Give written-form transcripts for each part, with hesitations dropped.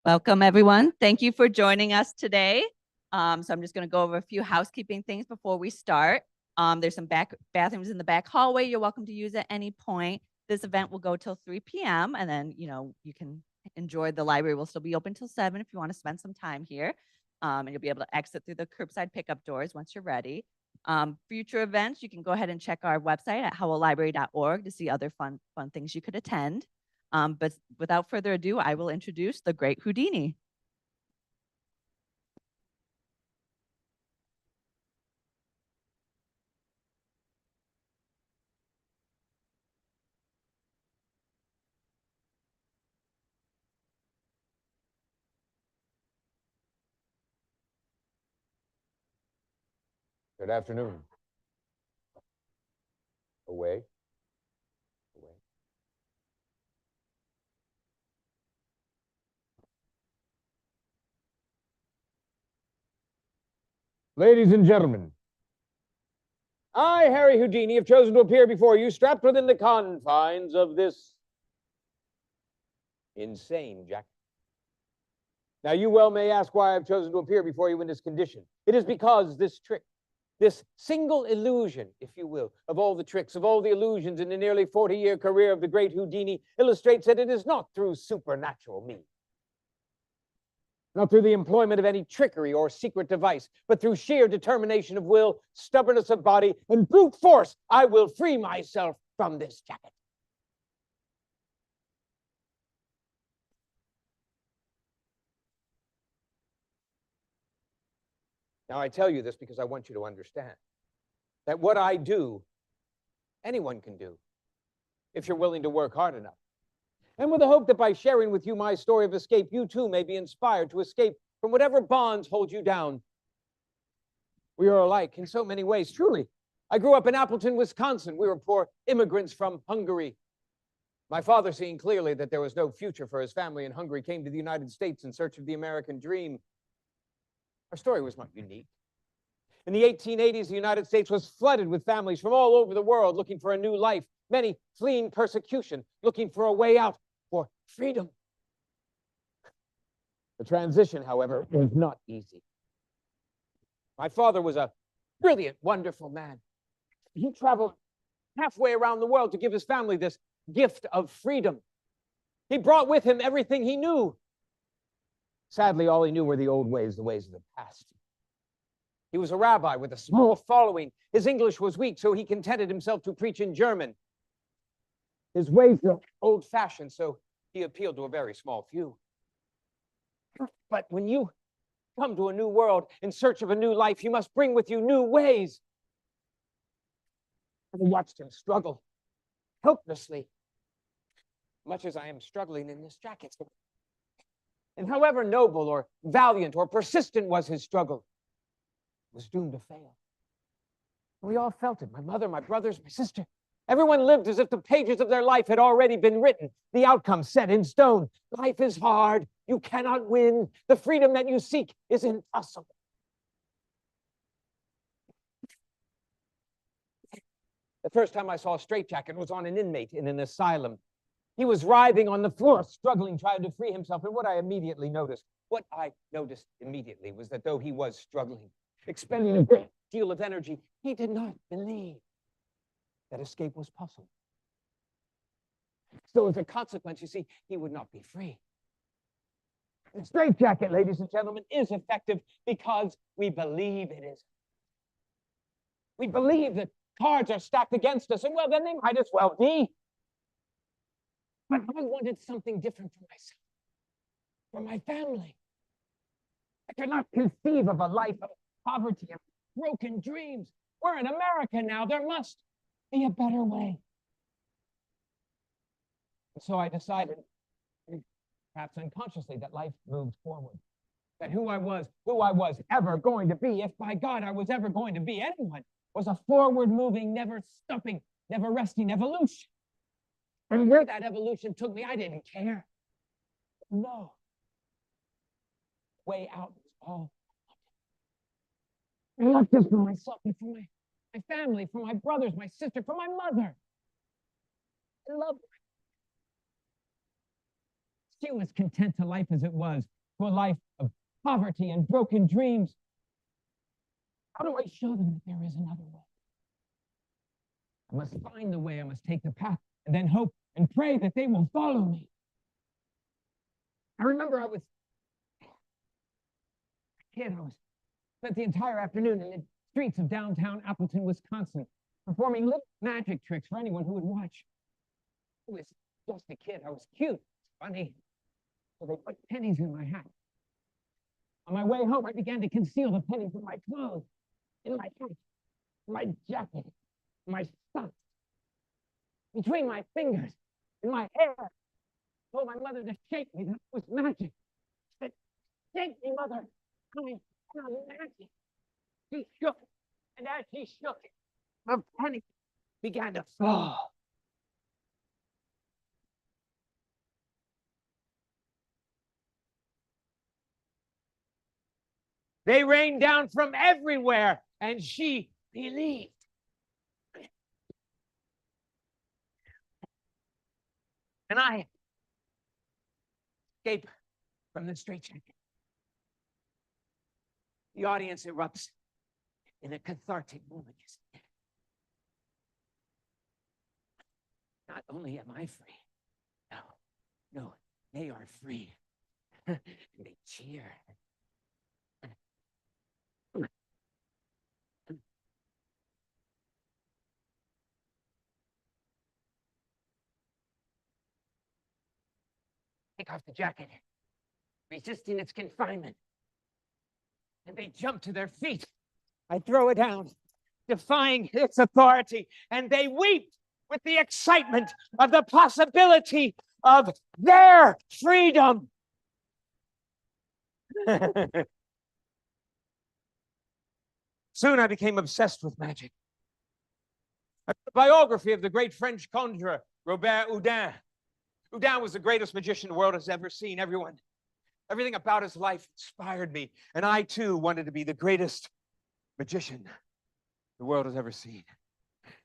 Welcome, everyone. Thank you for joining us today. So I'm just going to go over a few housekeeping things before we start. There's some bathrooms in the back hallway. You're welcome to use at any point. This event will go till 3 p.m. and then, you can enjoy the library. Will still be open till 7 if you want to spend some time here. And you'll be able to exit through the curbside pickup doors once you're ready. Future events, you can go ahead and check our website at howelllibrary.org to see other fun things you could attend. But without further ado, I will introduce the Great Houdini. Good afternoon. Away. Ladies and gentlemen, I, Harry Houdini, have chosen to appear before you strapped within the confines of this insane jacket. Now, you well may ask why I've chosen to appear before you in this condition. It is because this trick, this single illusion, if you will, of all the tricks, of all the illusions in the nearly 40-year career of the Great Houdini, illustrates that it is not through supernatural means, not through the employment of any trickery or secret device, but through sheer determination of will, stubbornness of body, and brute force, I will free myself from this jacket. Now, I tell you this because I want you to understand that what I do, anyone can do, if you're willing to work hard enough. And with the hope that by sharing with you my story of escape, you too may be inspired to escape from whatever bonds hold you down. We are alike in so many ways, truly. I grew up in Appleton, Wisconsin. We were poor immigrants from Hungary. My father, seeing clearly that there was no future for his family in Hungary, came to the United States in search of the American dream. Our story was not unique. In the 1880s, the United States was flooded with families from all over the world looking for a new life, many fleeing persecution, looking for a way out, for freedom. The transition, however, was not easy. My father was a brilliant, wonderful man. He traveled halfway around the world to give his family this gift of freedom. He brought with him everything he knew. Sadly, all he knew were the old ways, the ways of the past. He was a rabbi with a small following. His English was weak, so he contented himself to preach in German. His ways were old-fashioned, so he appealed to a very small few. But when you come to a new world in search of a new life, you must bring with you new ways. I watched him struggle helplessly, much as I am struggling in this jacket. And however noble or valiant or persistent was his struggle, it was doomed to fail. We all felt it. My mother, my brothers, my sister. Everyone lived as if the pages of their life had already been written, the outcome set in stone. Life is hard. You cannot win. The freedom that you seek is impossible. The first time I saw a straitjacket was on an inmate in an asylum. He was writhing on the floor, struggling, trying to free himself. And what I noticed immediately was that though he was struggling, expending a great deal of energy, he did not believe that escape was possible. So as a consequence, you see, he would not be free. The straitjacket, ladies and gentlemen, is effective because we believe it is. We believe that cards are stacked against us, and well, then they might as well be. But I wanted something different for myself, for my family. I could not conceive of a life of poverty and broken dreams. We're in America now. There must be a better way. And so I decided, perhaps unconsciously, that life moved forward. That who I was ever going to be, if by God I was ever going to be anyone, was a forward-moving, never stopping, never resting evolution. And where that evolution took me, I didn't care. No. Way out was all I wanted. Not just for myself, but for my family, for my brothers, my sister, for my mother. I loved her. She was content to life as it was. to a life of poverty and broken dreams. How do I show them that there is another way? I must find the way, I must take the path, and then hope and pray that they will follow me. I remember I was a kid. I spent the entire afternoon in the streets of downtown Appleton, Wisconsin, performing little magic tricks for anyone who would watch. I was just a kid. I was cute, funny. So they put pennies in my hat. On my way home, I began to conceal the pennies in my clothes, in my hat, in my jacket, in my socks, between my fingers, in my hair. I told my mother to shake me. That was magic. She said, "Shake me, mother. I am magic." She shook, and as she shook, the pennies began to fall. They rained down from everywhere, and she believed. And I escape from the straitjacket. The audience erupts in a cathartic moment. Not only am I free, no, they are free. They cheer. Take off the jacket, resisting its confinement. And they jump to their feet. I throw it down, defying its authority, and they weep with the excitement of the possibility of their freedom. Soon I became obsessed with magic. I wrote a biography of the great French conjurer, Robert Houdin. Houdin was the greatest magician the world has ever seen. Everything about his life inspired me. And I, too, wanted to be the greatest magician the world has ever seen.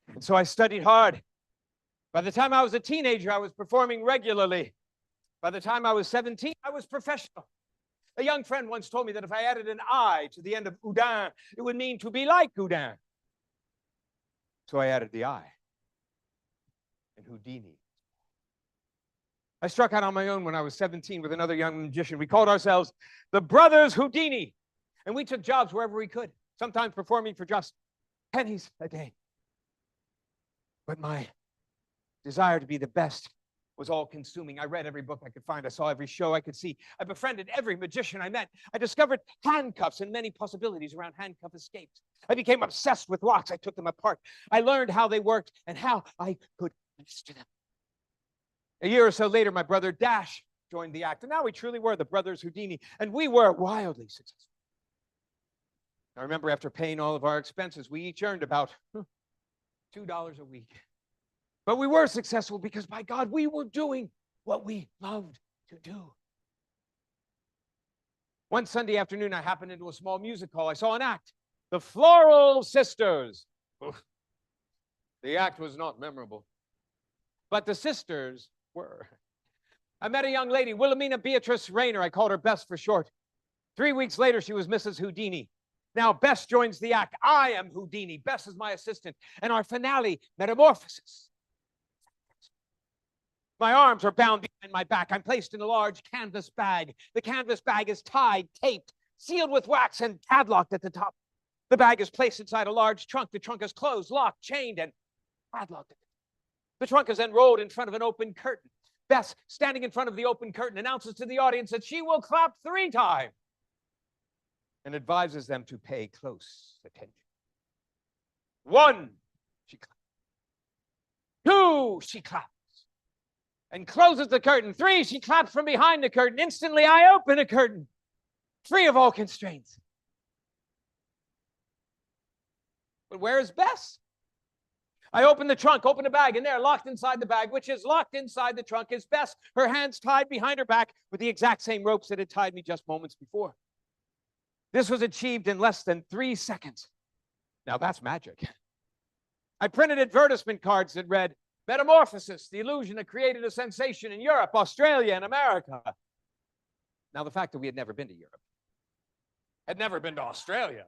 And so I studied hard. By the time I was a teenager, I was performing regularly. By the time I was 17, I was professional. A young friend once told me that if I added an I to the end of Houdin, it would mean to be like Houdin. So I added the I. And Houdini. I struck out on my own when I was 17 with another young magician. We called ourselves the Brothers Houdini. And we took jobs wherever we could, sometimes performing for just pennies a day. But my desire to be the best was all-consuming. I read every book I could find. I saw every show I could see. I befriended every magician I met. I discovered handcuffs and many possibilities around handcuff escapes. I became obsessed with locks. I took them apart. I learned how they worked and how I could master them. A year or so later, my brother Dash joined the act. And now we truly were the Brothers Houdini. And we were wildly successful. I remember after paying all of our expenses, we each earned about $2 a week. But we were successful because, by God, we were doing what we loved to do. One Sunday afternoon, I happened into a small music hall. I saw an act, the Floral Sisters. The act was not memorable, but the sisters were. I met a young lady, Wilhelmina Beatrice Rayner. I called her Bess for short. 3 weeks later, she was Mrs. Houdini. Now, Bess joins the act. I am Houdini. Bess is my assistant. And our finale, Metamorphosis. My arms are bound behind my back. I'm placed in a large canvas bag. The canvas bag is tied, taped, sealed with wax, and padlocked at the top. The bag is placed inside a large trunk. The trunk is closed, locked, chained, and padlocked. The trunk is then rolled in front of an open curtain. Bess, standing in front of the open curtain, announces to the audience that she will clap 3 times and advises them to pay close attention. 1, she claps. 2, she claps and closes the curtain. 3, she claps from behind the curtain. Instantly, I open a curtain, free of all constraints. But where is Bess? I open the trunk, open the bag, and there, locked inside the bag, which is locked inside the trunk, is Bess, her hands tied behind her back with the exact same ropes that had tied me just moments before. This was achieved in less than 3 seconds. Now that's magic. I printed advertisement cards that read, Metamorphosis, the illusion that created a sensation in Europe, Australia, and America. Now, the fact that we had never been to Europe, had never been to Australia,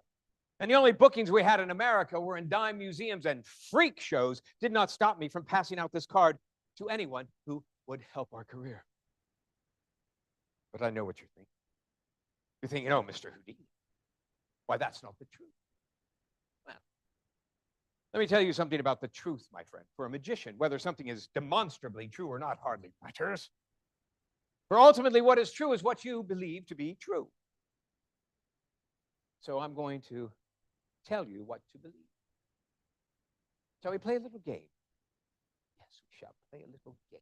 and the only bookings we had in America were in dime museums and freak shows did not stop me from passing out this card to anyone who would help our career. But I know what you're thinking. You're thinking, oh, Mr. Houdini, why, that's not the truth. Well, let me tell you something about the truth, my friend. For a magician, whether something is demonstrably true or not hardly matters. For ultimately, what is true is what you believe to be true. So I'm going to tell you what to believe. Shall we play a little game? Yes, we shall play a little game.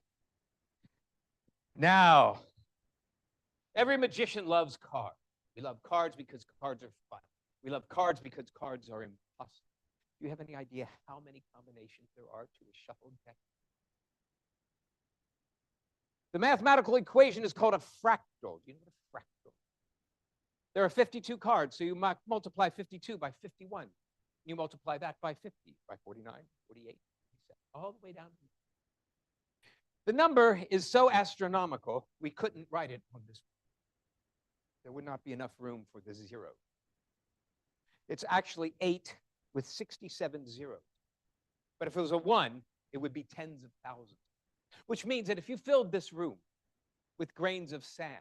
Now, every magician loves cards. We love cards because cards are fun. We love cards because cards are impossible. Do you have any idea how many combinations there are to a shuffled deck? The mathematical equation is called a fractal. Do you know what a fractal? There are 52 cards, so you multiply 52 by 51. You multiply that by 50, by 49, 48, 47, all the way down. The number is so astronomical, we couldn't write it on this. There would not be enough room for the zero. It's actually 8 with 67 zeros. But if it was a 1, it would be tens of thousands. Which means that if you filled this room with grains of sand,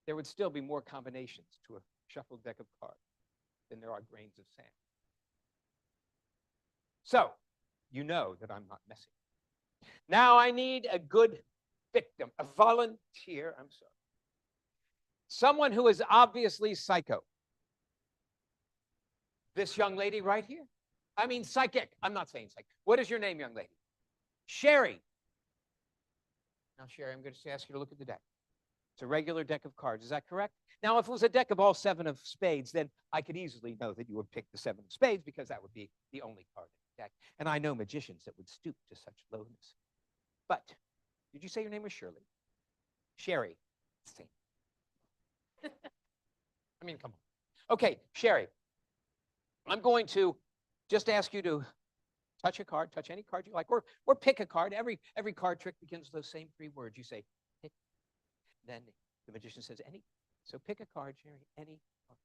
there would still be more combinations to a shuffled deck of cards than there are grains of sand. So, you know that I'm not messing. Now I need a good victim, a volunteer, I'm sorry. Someone who is obviously psycho. This young lady right here. I mean psychic. I'm not saying psychic. What is your name, young lady? Sherry. Now, Sherry, I'm going to ask you to look at the deck. It's a regular deck of cards. Is that correct? Now, if it was a deck of all 7 of spades, then I could easily know that you would pick the 7 of spades because that would be the only card in the deck. And I know magicians that would stoop to such lowness. But did you say your name was Shirley? Sherry. Same. I mean, come on. Okay, Sherry, I'm going to just ask you to touch a card, touch any card you like, or pick a card. Every card trick begins with those same 3 words. You say, pick. Then the magician says, any. So pick a card, Sherry, any card.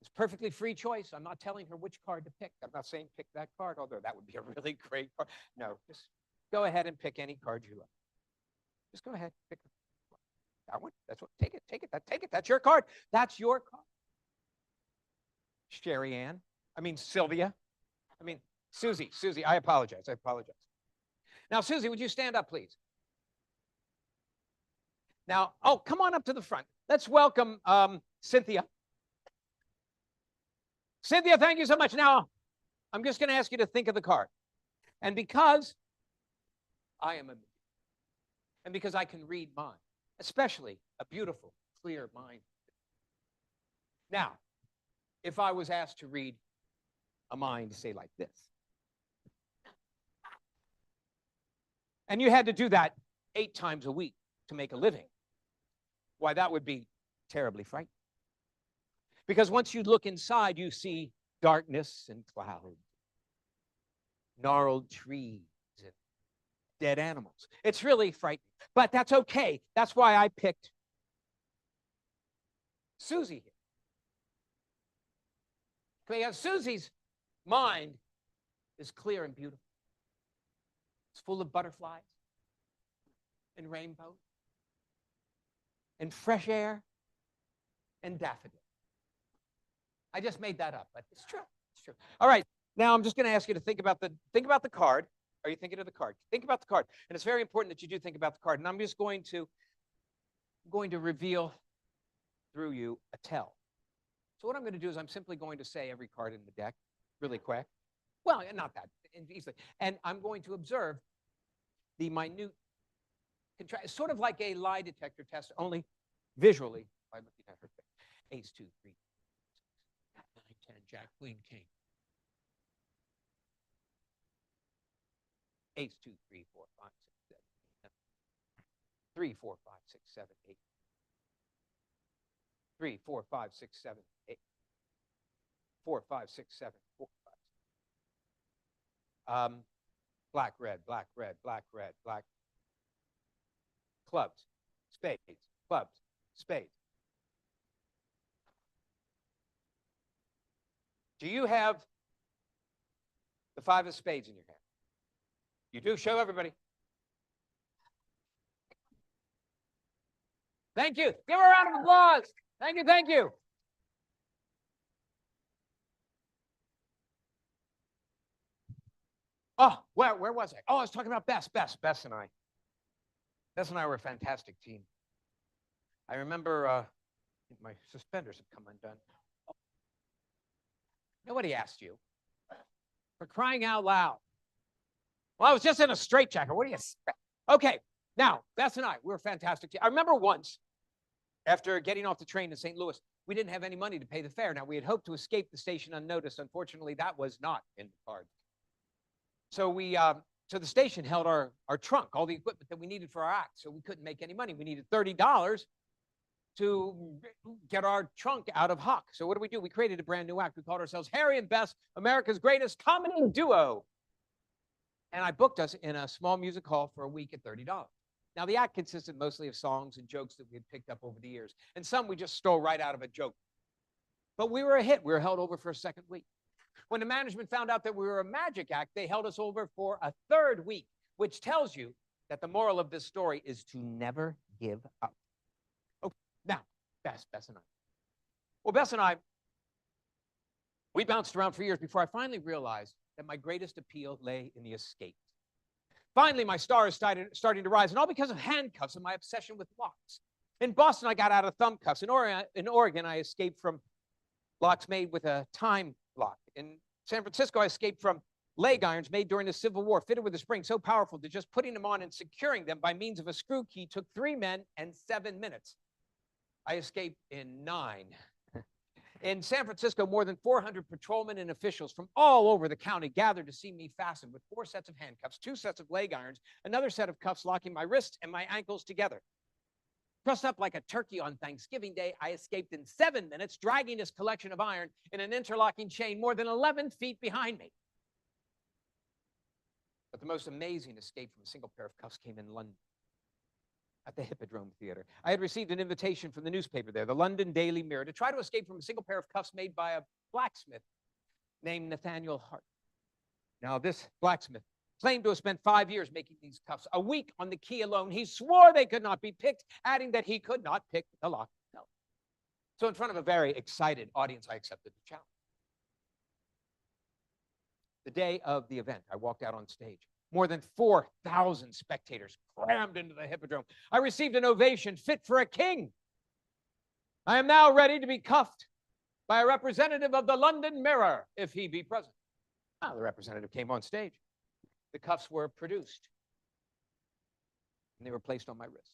It's perfectly free choice. I'm not telling her which card to pick. I'm not saying pick that card, although that would be a really great card. No, just go ahead and pick any card you like. Just go ahead, pick that one. That's what. Take it. Take it. That's your card. That's your card. Sherry Ann. I mean Sylvia. I mean Susie. I apologize. Now, Susie, would you stand up, please? Now, oh, come on up to the front. Let's welcome Cynthia. Cynthia, thank you so much. Now, I'm just going to ask you to think of the card. And because I am a magician, and because I can read mind, especially a beautiful, clear mind. Now, if I was asked to read a mind, say like this, and you had to do that 8 times a week to make a living, why, that would be terribly frightening. Because once you look inside, you see darkness and clouds, gnarled trees, and dead animals. It's really frightening, but that's okay. That's why I picked Susie here. Because Susie's mind is clear and beautiful. It's full of butterflies and rainbows and fresh air and daffodils. I just made that up, but it's true. It's true. All right. Now I'm just going to ask you to think about the card. Are you thinking of the card? Think about the card. And it's very important that you do think about the card. And I'm just going to reveal through you a tell. So what I'm going to do is I'm simply going to say every card in the deck really quick. Well, not that easily. And I'm going to observe the minute contrast, sort of like a lie detector test, only visually by looking at her face. Ace, 2, 3, 9, 10, Jack, Queen, King. Ace, 2, 3, 4, 5, 6, 7, 8, 3, 4, 5, 6, 7, 8. 3, 4, 5, 6, 7, 8. 4, 5, 6, 7, 4, 5. Black, red, black, red, black, red, black. Clubs, spades, clubs, spades. Do you have the 5 of spades in your hand? You do? Show everybody. Thank you. Give her a round of applause. Thank you, thank you. Oh, where was I? Oh, I was talking about Bess and I. Bess and I were a fantastic team. I remember my suspenders have come undone. Nobody asked you. For crying out loud. Well, I was just in a straitjacket. What do you expect? Okay, now, Bess and I, we were a fantastic team. I remember once, after getting off the train in St. Louis, we didn't have any money to pay the fare. Now, we had hoped to escape the station unnoticed. Unfortunately, that was not in the cards. So so the station held our trunk, all the equipment that we needed for our act. So we couldn't make any money. We needed $30 to get our trunk out of Huck. So what do? We created a brand new act. We called ourselves Harry and Bess, America's greatest comedy duo. And I booked us in a small music hall for a week at $30. Now, the act consisted mostly of songs and jokes that we had picked up over the years. And some we just stole right out of a joke. But we were a hit. We were held over for a second week. When the management found out that we were a magic act, they held us over for a third week, which tells you that the moral of this story is to never give up. Okay, now, Bess and I. Well, Bess and I, we bounced around for years before I finally realized that my greatest appeal lay in the escape. Finally, my star is starting to rise, and all because of handcuffs and my obsession with locks. In Boston, I got out of thumb cuffs. In Oregon, I escaped from locks made with a time lock. In San Francisco, I escaped from leg irons made during the Civil War, fitted with a spring so powerful that just putting them on and securing them by means of a screw key took 3 men and 7 minutes. I escaped in 9. In San Francisco, more than 400 patrolmen and officials from all over the county gathered to see me fastened with 4 sets of handcuffs, 2 sets of leg irons, another set of cuffs locking my wrists and my ankles together. Trussed up like a turkey on Thanksgiving Day, I escaped in 7 minutes, dragging this collection of iron in an interlocking chain more than 11 feet behind me. But the most amazing escape from a single pair of cuffs came in London, at the Hippodrome Theater. I had received an invitation from the newspaper there, the London Daily Mirror, to try to escape from a single pair of cuffs made by a blacksmith named Nathaniel Hart. Now, this blacksmith claimed to have spent 5 years making these cuffs, a week on the key alone. He swore they could not be picked, adding that he could not pick the lock himself. So in front of a very excited audience, I accepted the challenge. The day of the event, I walked out on stage. More than 4,000 spectators crammed into the Hippodrome. I received an ovation fit for a king. I am now ready to be cuffed by a representative of the London Mirror, if he be present. Now, the representative came on stage. The cuffs were produced, and they were placed on my wrist.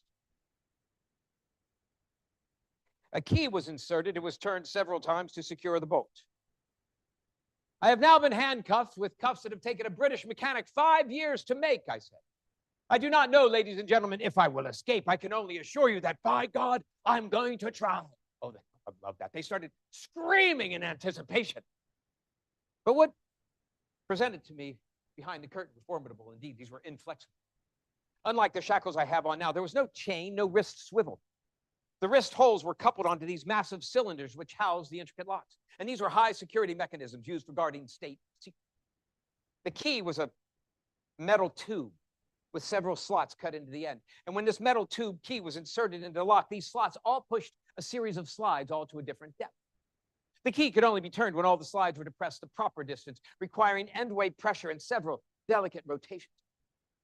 A key was inserted. It was turned several times to secure the bolt. I have now been handcuffed with cuffs that have taken a British mechanic 5 years to make, I said. I do not know, ladies and gentlemen, if I will escape. I can only assure you that, by God, I'm going to try. Oh, I love that. They started screaming in anticipation. But what presented to me behind the curtain were formidable indeed. These were inflexible. Unlike the shackles I have on now, there was no chain, no wrist swivel. The wrist holes were coupled onto these massive cylinders which housed the intricate locks. And these were high security mechanisms used for guarding state secrets. The key was a metal tube with several slots cut into the end. And when this metal tube key was inserted into the lock, these slots all pushed a series of slides all to a different depth. The key could only be turned when all the slides were depressed the proper distance, requiring end weight pressure and several delicate rotations.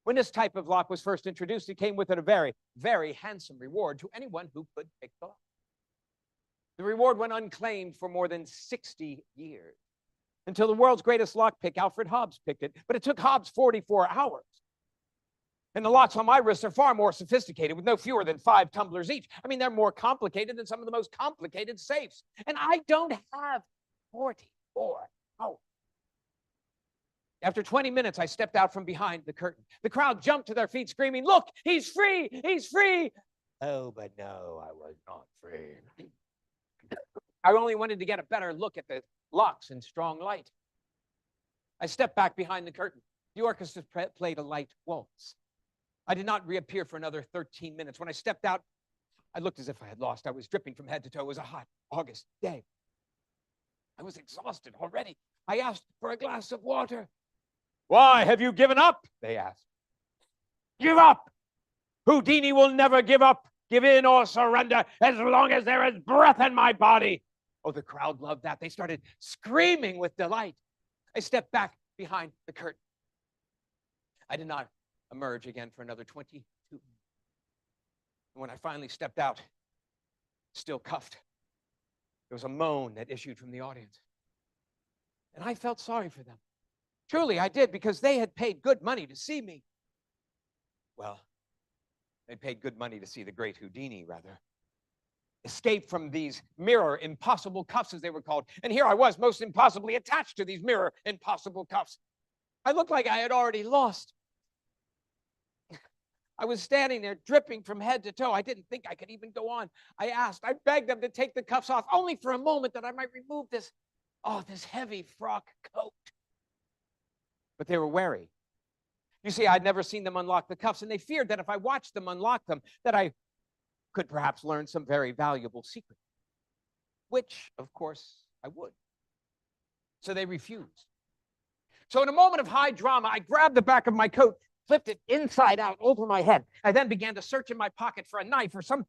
When this type of lock was first introduced, it came with a very, very handsome reward to anyone who could pick the lock. The reward went unclaimed for more than 60 years, until the world's greatest lockpick, Alfred Hobbs, picked it. But it took Hobbs 44 hours. And the locks on my wrists are far more sophisticated, with no fewer than 5 tumblers each. I mean, they're more complicated than some of the most complicated safes. And I don't have 44 hours. After 20 minutes, I stepped out from behind the curtain. The crowd jumped to their feet, screaming, "Look, he's free! He's free!" Oh, but no, I was not free. I only wanted to get a better look at the locks in strong light. I stepped back behind the curtain. The orchestra played a light waltz. I did not reappear for another 13 minutes. When I stepped out, I looked as if I had lost. I was dripping from head to toe. It was a hot August day. I was exhausted already. I asked for a glass of water. Why, have you given up? They asked. Give up! Houdini will never give up, give in, or surrender as long as there is breath in my body. Oh, the crowd loved that. They started screaming with delight. I stepped back behind the curtain. I did not emerge again for another 22 minutes. And when I finally stepped out, still cuffed, there was a moan that issued from the audience. And I felt sorry for them. Truly, I did, because they had paid good money to see me. Well, they paid good money to see the Great Houdini, rather. Escape from these mirror impossible cuffs, as they were called. And here I was, most impossibly attached to these mirror impossible cuffs. I looked like I had already lost. I was standing there dripping from head to toe. I didn't think I could even go on. I begged them to take the cuffs off, only for a moment, that I might remove this heavy frock coat. But they were wary. You see, I'd never seen them unlock the cuffs, and they feared that if I watched them unlock them, that I could perhaps learn some very valuable secret, which, of course, I would. So they refused. So in a moment of high drama, I grabbed the back of my coat, flipped it inside out over my head. I then began to search in my pocket for a knife or some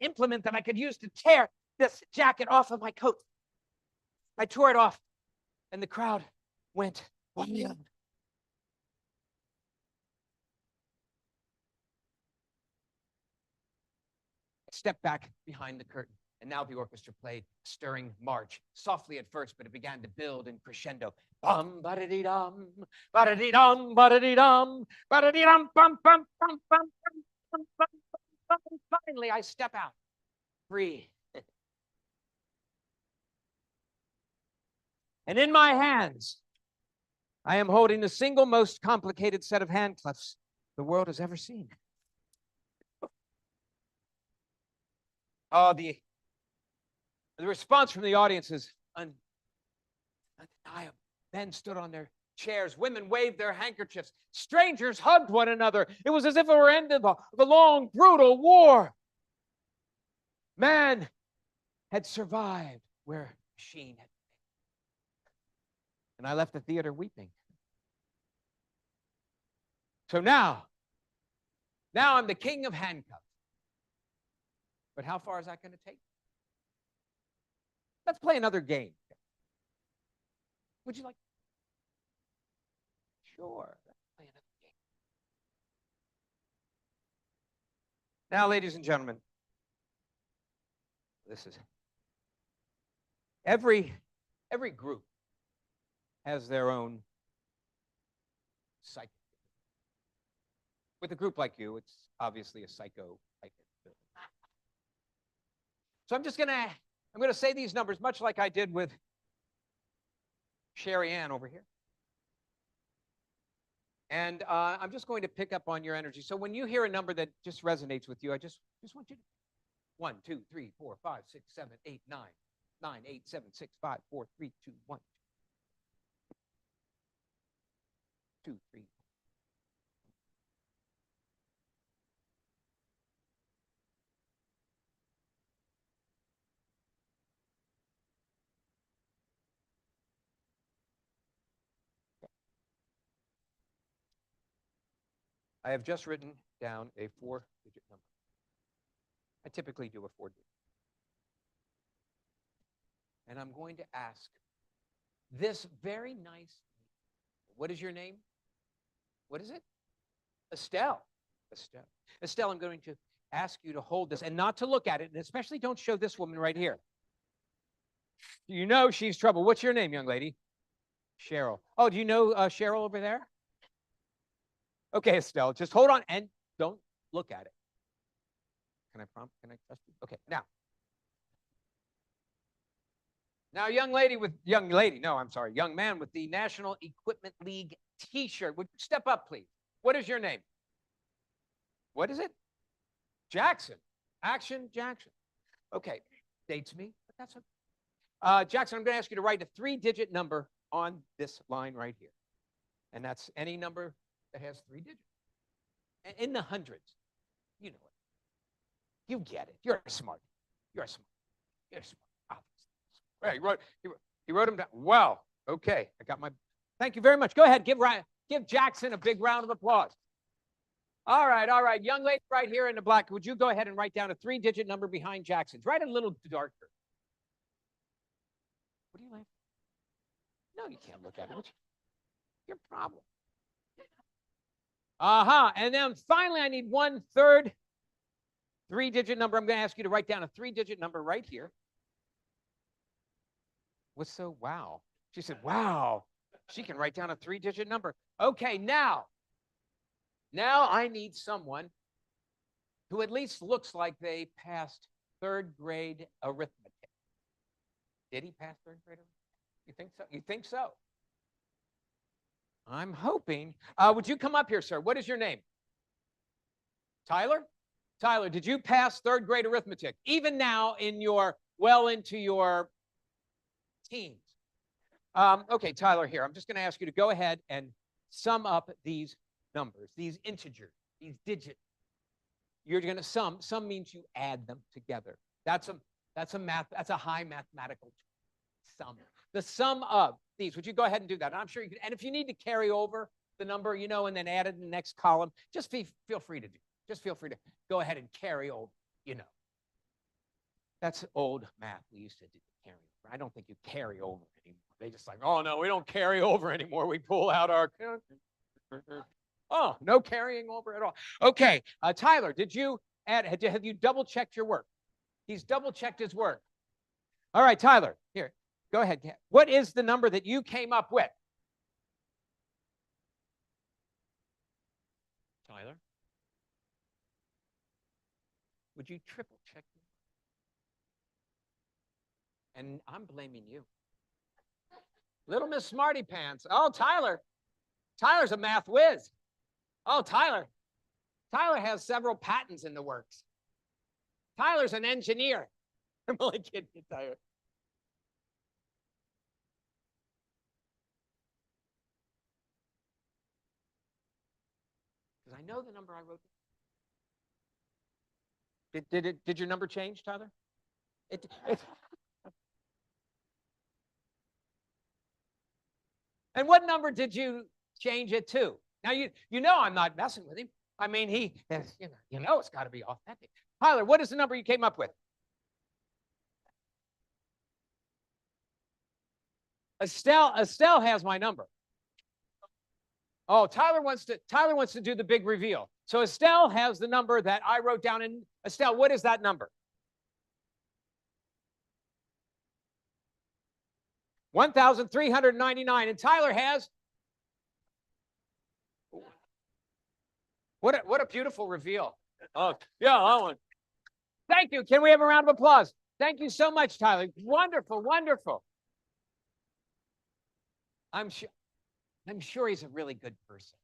implement that I could use to tear this jacket off of my coat. I tore it off, and the crowd went wild. I stepped back behind the curtain, and now the orchestra played a stirring march, softly at first, but it began to build in crescendo. Bum, ba-da-dee-dum, ba-da-dee-dum, ba-da-dee-dum, ba-da-dee-dum, bum, bum, bum, bum, bum, bum, bum, bum. And finally, I step out, free. And in my hands, I am holding the single most complicated set of handcuffs the world has ever seen. Oh, the response from the audience is undeniable. Men stood on their chairs. Women waved their handkerchiefs. Strangers hugged one another. It was as if it were end of a long, brutal war. Man had survived where machine had. And I left the theater weeping. So now I'm the king of handcuffs. But how far is that going to take? Let's play another game. Would you like? Sure. Let's play another game. Now, ladies and gentlemen, this is every group has their own psychic. With a group like you, it's obviously a psycho psychic. So I'm gonna say these numbers much like I did with Sherry Ann over here. And I'm just going to pick up on your energy. So when you hear a number that just resonates with you, I just want you to 1, 2, 3, 4, 5, 6, 7, 8, 9, 9, 8, 7, 6, 5, 4, 3, 2, 1. 2, 3. I have just written down a 4-digit number. I typically do a 4-digit. And I'm going to ask this very nice, what is your name? What is it? Estelle. Estelle. Estelle, I'm going to ask you to hold this and not to look at it, and especially don't show this woman right here. You know she's trouble. What's your name, young lady? Cheryl. Oh, do you know Cheryl over there? Okay, Estelle, just hold on and don't look at it. Can I trust you? Okay, now, young man with the National Equipment League t-shirt. Would you step up, please? What is your name? What is it? Jackson. Action Jackson. Okay, dates me, but that's okay. Jackson, I'm going to ask you to write a 3-digit number on this line right here. And that's any number that has 3 digits. In the hundreds. You know it. You get it. You're smart. You're smart. You're smart. Oh, he wrote them down. Wow. Okay. I got my. Thank you very much. Go ahead. Give Jackson a big round of applause. All right. All right. Young lady right here in the black. Would you go ahead and write down a 3-digit number behind Jackson's? Write a little darker. What are you laughing? No, you can't look at it. What's your problem? And then finally, I need 1/3 3-digit number. I'm going to ask you to write down a 3-digit number right here. What's so wow? She said, wow, she can write down a 3-digit number. Okay, now I need someone who at least looks like they passed 3rd grade arithmetic. Did he pass 3rd grade arithmetic? You think so? You think so? I'm hoping. Would you come up here, sir? What is your name? Tyler? Tyler, did you pass 3rd grade arithmetic? Even now into your teens. Okay, Tyler, here. I'm just going to ask you to go ahead and sum up these numbers, these integers, these digits. You're going to sum. Sum means you add them together. That's a high mathematical sum. The sum of these. Would you go ahead and do that? I'm sure you can. And if you need to carry over the number, and then add it in the next column, just feel free to do. Just feel free to go ahead and carry over, That's old math we used to do, carry over. I don't think you carry over anymore. They just like, oh, no, we don't carry over anymore. We pull out our... Oh, no carrying over at all. Okay, Tyler, have you double-checked your work? He's double-checked his work. All right, Tyler, here, go ahead. What is the number that you came up with? Tyler? Would you triple check me? And I'm blaming you. Little Miss Smarty Pants. Oh, Tyler. Tyler's a math whiz. Oh, Tyler. Tyler has several patents in the works. Tyler's an engineer. I'm only kidding you, Tyler. Because I know the number I wrote. Did your number change, Tyler? And what number did you change it to? Now, you know I'm not messing with him. I mean, it's got to be authentic. Tyler, what is the number you came up with? Estelle has my number. Oh, Tyler wants to do the big reveal. So Estelle has the number that I wrote down. And Estelle, what is that number? 1,399. And Tyler has. What a beautiful reveal. Oh, yeah, that one. Thank you. Can we have a round of applause? Thank you so much, Tyler. Wonderful, wonderful. I'm sure he's a really good person.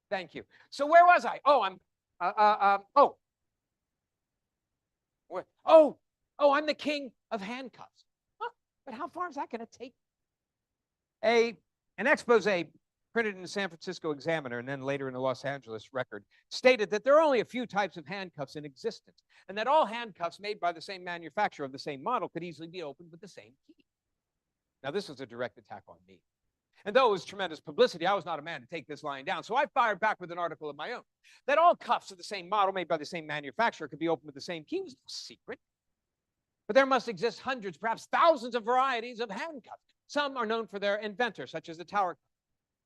Thank you. So where was I? Oh, I'm the king of handcuffs. Huh, but how far is that going to take? An expose printed in the San Francisco Examiner and then later in the Los Angeles Record stated that there are only a few types of handcuffs in existence, and that all handcuffs made by the same manufacturer of the same model could easily be opened with the same key. Now, this was a direct attack on me. And though it was tremendous publicity, I was not a man to take this lying down. So I fired back with an article of my own. That all cuffs of the same model made by the same manufacturer could be opened with the same key was no secret. But there must exist hundreds, perhaps thousands of varieties of handcuffs. Some are known for their inventor, such as the tower cuff.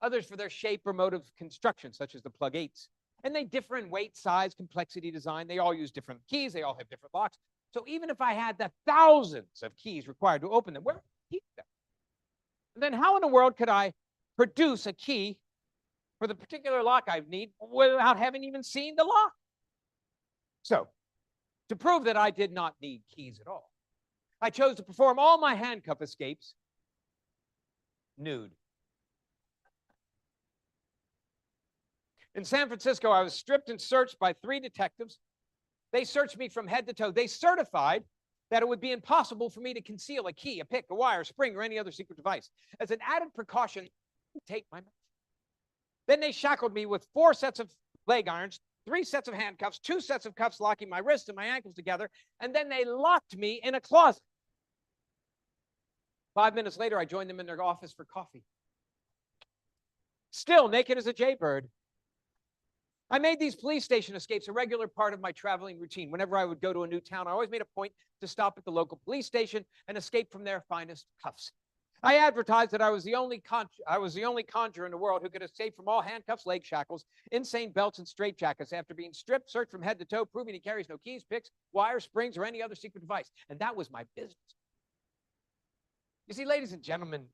Others for their shape or mode of construction, such as the plug 8s. And they differ in weight, size, complexity, design. They all use different keys. They all have different locks. So even if I had the thousands of keys required to open them, where would I keep them? And then how in the world could I produce a key for the particular lock I need without having even seen the lock? So, to prove that I did not need keys at all, I chose to perform all my handcuff escapes nude. In San Francisco, I was stripped and searched by 3 detectives. They searched me from head to toe. They certified that it would be impossible for me to conceal a key, a pick, a wire, a spring, or any other secret device. As an added precaution, take my medicine. Then they shackled me with 4 sets of leg irons, 3 sets of handcuffs, 2 sets of cuffs locking my wrists and my ankles together, and then they locked me in a closet. 5 minutes later, I joined them in their office for coffee. Still naked as a jaybird. I made these police station escapes a regular part of my traveling routine. Whenever I would go to a new town, I always made a point to stop at the local police station and escape from their finest cuffs. I advertised that I was the only conjurer in the world who could escape from all handcuffs, leg shackles, insane belts, and straitjackets after being stripped, searched from head to toe, proving he carries no keys, picks, wires, springs, or any other secret device. And that was my business. You see, ladies and gentlemen,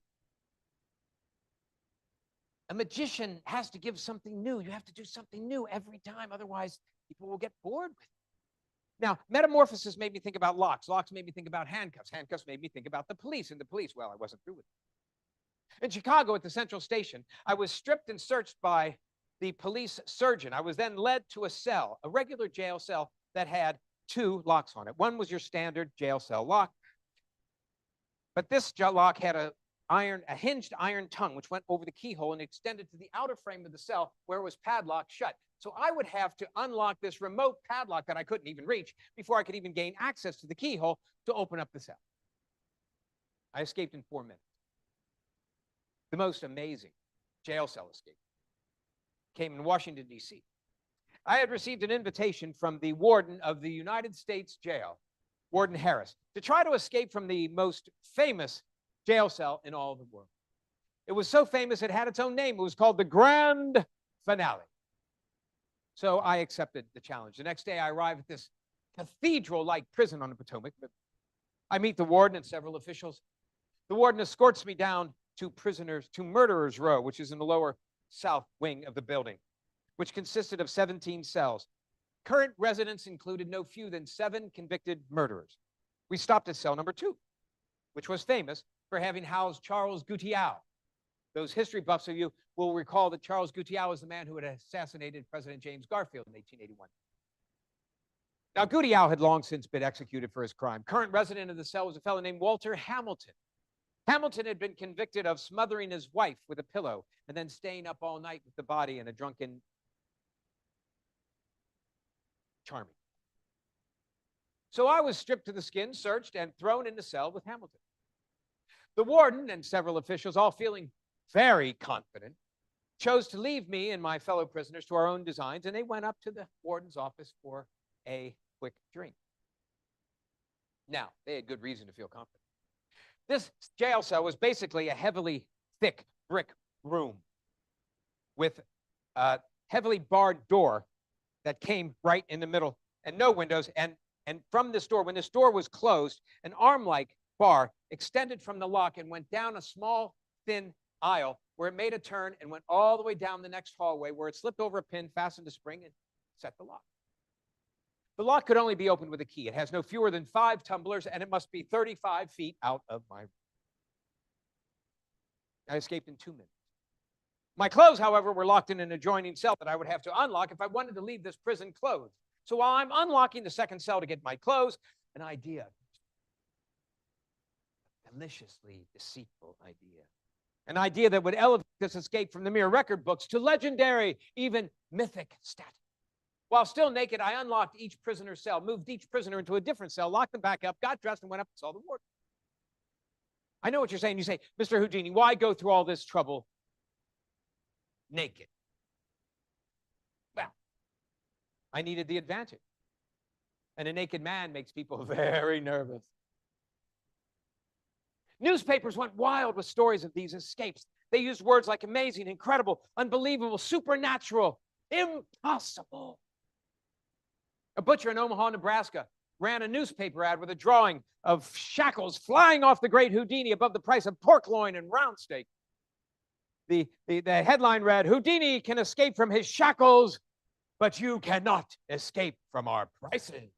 a magician has to give something new. You have to do something new every time. Otherwise, people will get bored with it. Now, metamorphosis made me think about locks. Locks made me think about handcuffs. Handcuffs made me think about the police. And the police, well, I wasn't through with it. In Chicago at the Central Station, I was stripped and searched by the police surgeon. I was then led to a cell, a regular jail cell that had 2 locks on it. One was your standard jail cell lock. But this lock had a hinged iron tongue, which went over the keyhole and extended to the outer frame of the cell where it was padlocked shut. So I would have to unlock this remote padlock that I couldn't even reach before I could even gain access to the keyhole to open up the cell. I escaped in 4 minutes. The most amazing jail cell escape came in Washington, D.C. I had received an invitation from the warden of the United States jail, Warden Harris, to try to escape from the most famous jail cell in all the world. It was so famous it had its own name. It was called the Grand Finale. So I accepted the challenge. The next day I arrive at this cathedral-like prison on the Potomac. I meet the warden and several officials. The warden escorts me down to Murderers' Row, which is in the lower south wing of the building, which consisted of 17 cells. Current residents included no fewer than 7 convicted murderers. We stopped at cell number 2, which was famous for having housed Charles Gutiau. Those history buffs of you will recall that Charles Gutiau is the man who had assassinated President James Garfield in 1881. Now, Gutiau had long since been executed for his crime. Current resident of the cell was a fellow named Walter Hamilton. Hamilton had been convicted of smothering his wife with a pillow and then staying up all night with the body in a drunken charming. So I was stripped to the skin, searched, and thrown in the cell with Hamilton. The warden and several officials, all feeling very confident, chose to leave me and my fellow prisoners to our own designs, and they went up to the warden's office for a quick drink. Now, they had good reason to feel confident. This jail cell was basically a heavily thick brick room with a heavily barred door that came right in the middle and no windows. And from this door, when this door was closed, an arm-like bar extended from the lock and went down a small, thin aisle where it made a turn and went all the way down the next hallway where it slipped over a pin, fastened a spring, and set the lock. The lock could only be opened with a key. It has no fewer than 5 tumblers, and it must be 35 feet out of my room. I escaped in 2 minutes. My clothes, however, were locked in an adjoining cell that I would have to unlock if I wanted to leave this prison closed. So while I'm unlocking the second cell to get my clothes, an idea, a deliciously deceitful idea, an idea that would elevate this escape from the mere record books to legendary, even mythic status. While still naked, I unlocked each prisoner's cell, moved each prisoner into a different cell, locked them back up, got dressed, and went up and saw the warden. I know what you're saying. You say, Mr. Houdini, why go through all this trouble naked? Well, I needed the advantage. And a naked man makes people very nervous. Newspapers went wild with stories of these escapes. They used words like amazing, incredible, unbelievable, supernatural, impossible. A butcher in Omaha, Nebraska, ran a newspaper ad with a drawing of shackles flying off the Great Houdini above the price of pork loin and round steak. The headline read, "Houdini can escape from his shackles, but you cannot escape from our prices."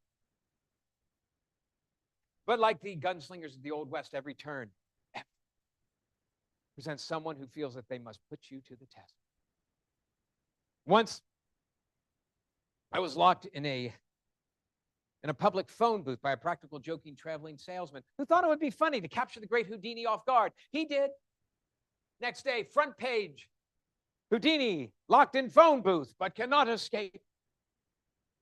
But like the gunslingers of the Old West, every turn presents someone who feels that they must put you to the test. Once, I was locked in a public phone booth by a practical joking traveling salesman who thought it would be funny to capture the Great Houdini off guard. He did. Next day, front page Houdini, locked in phone booth, but cannot escape.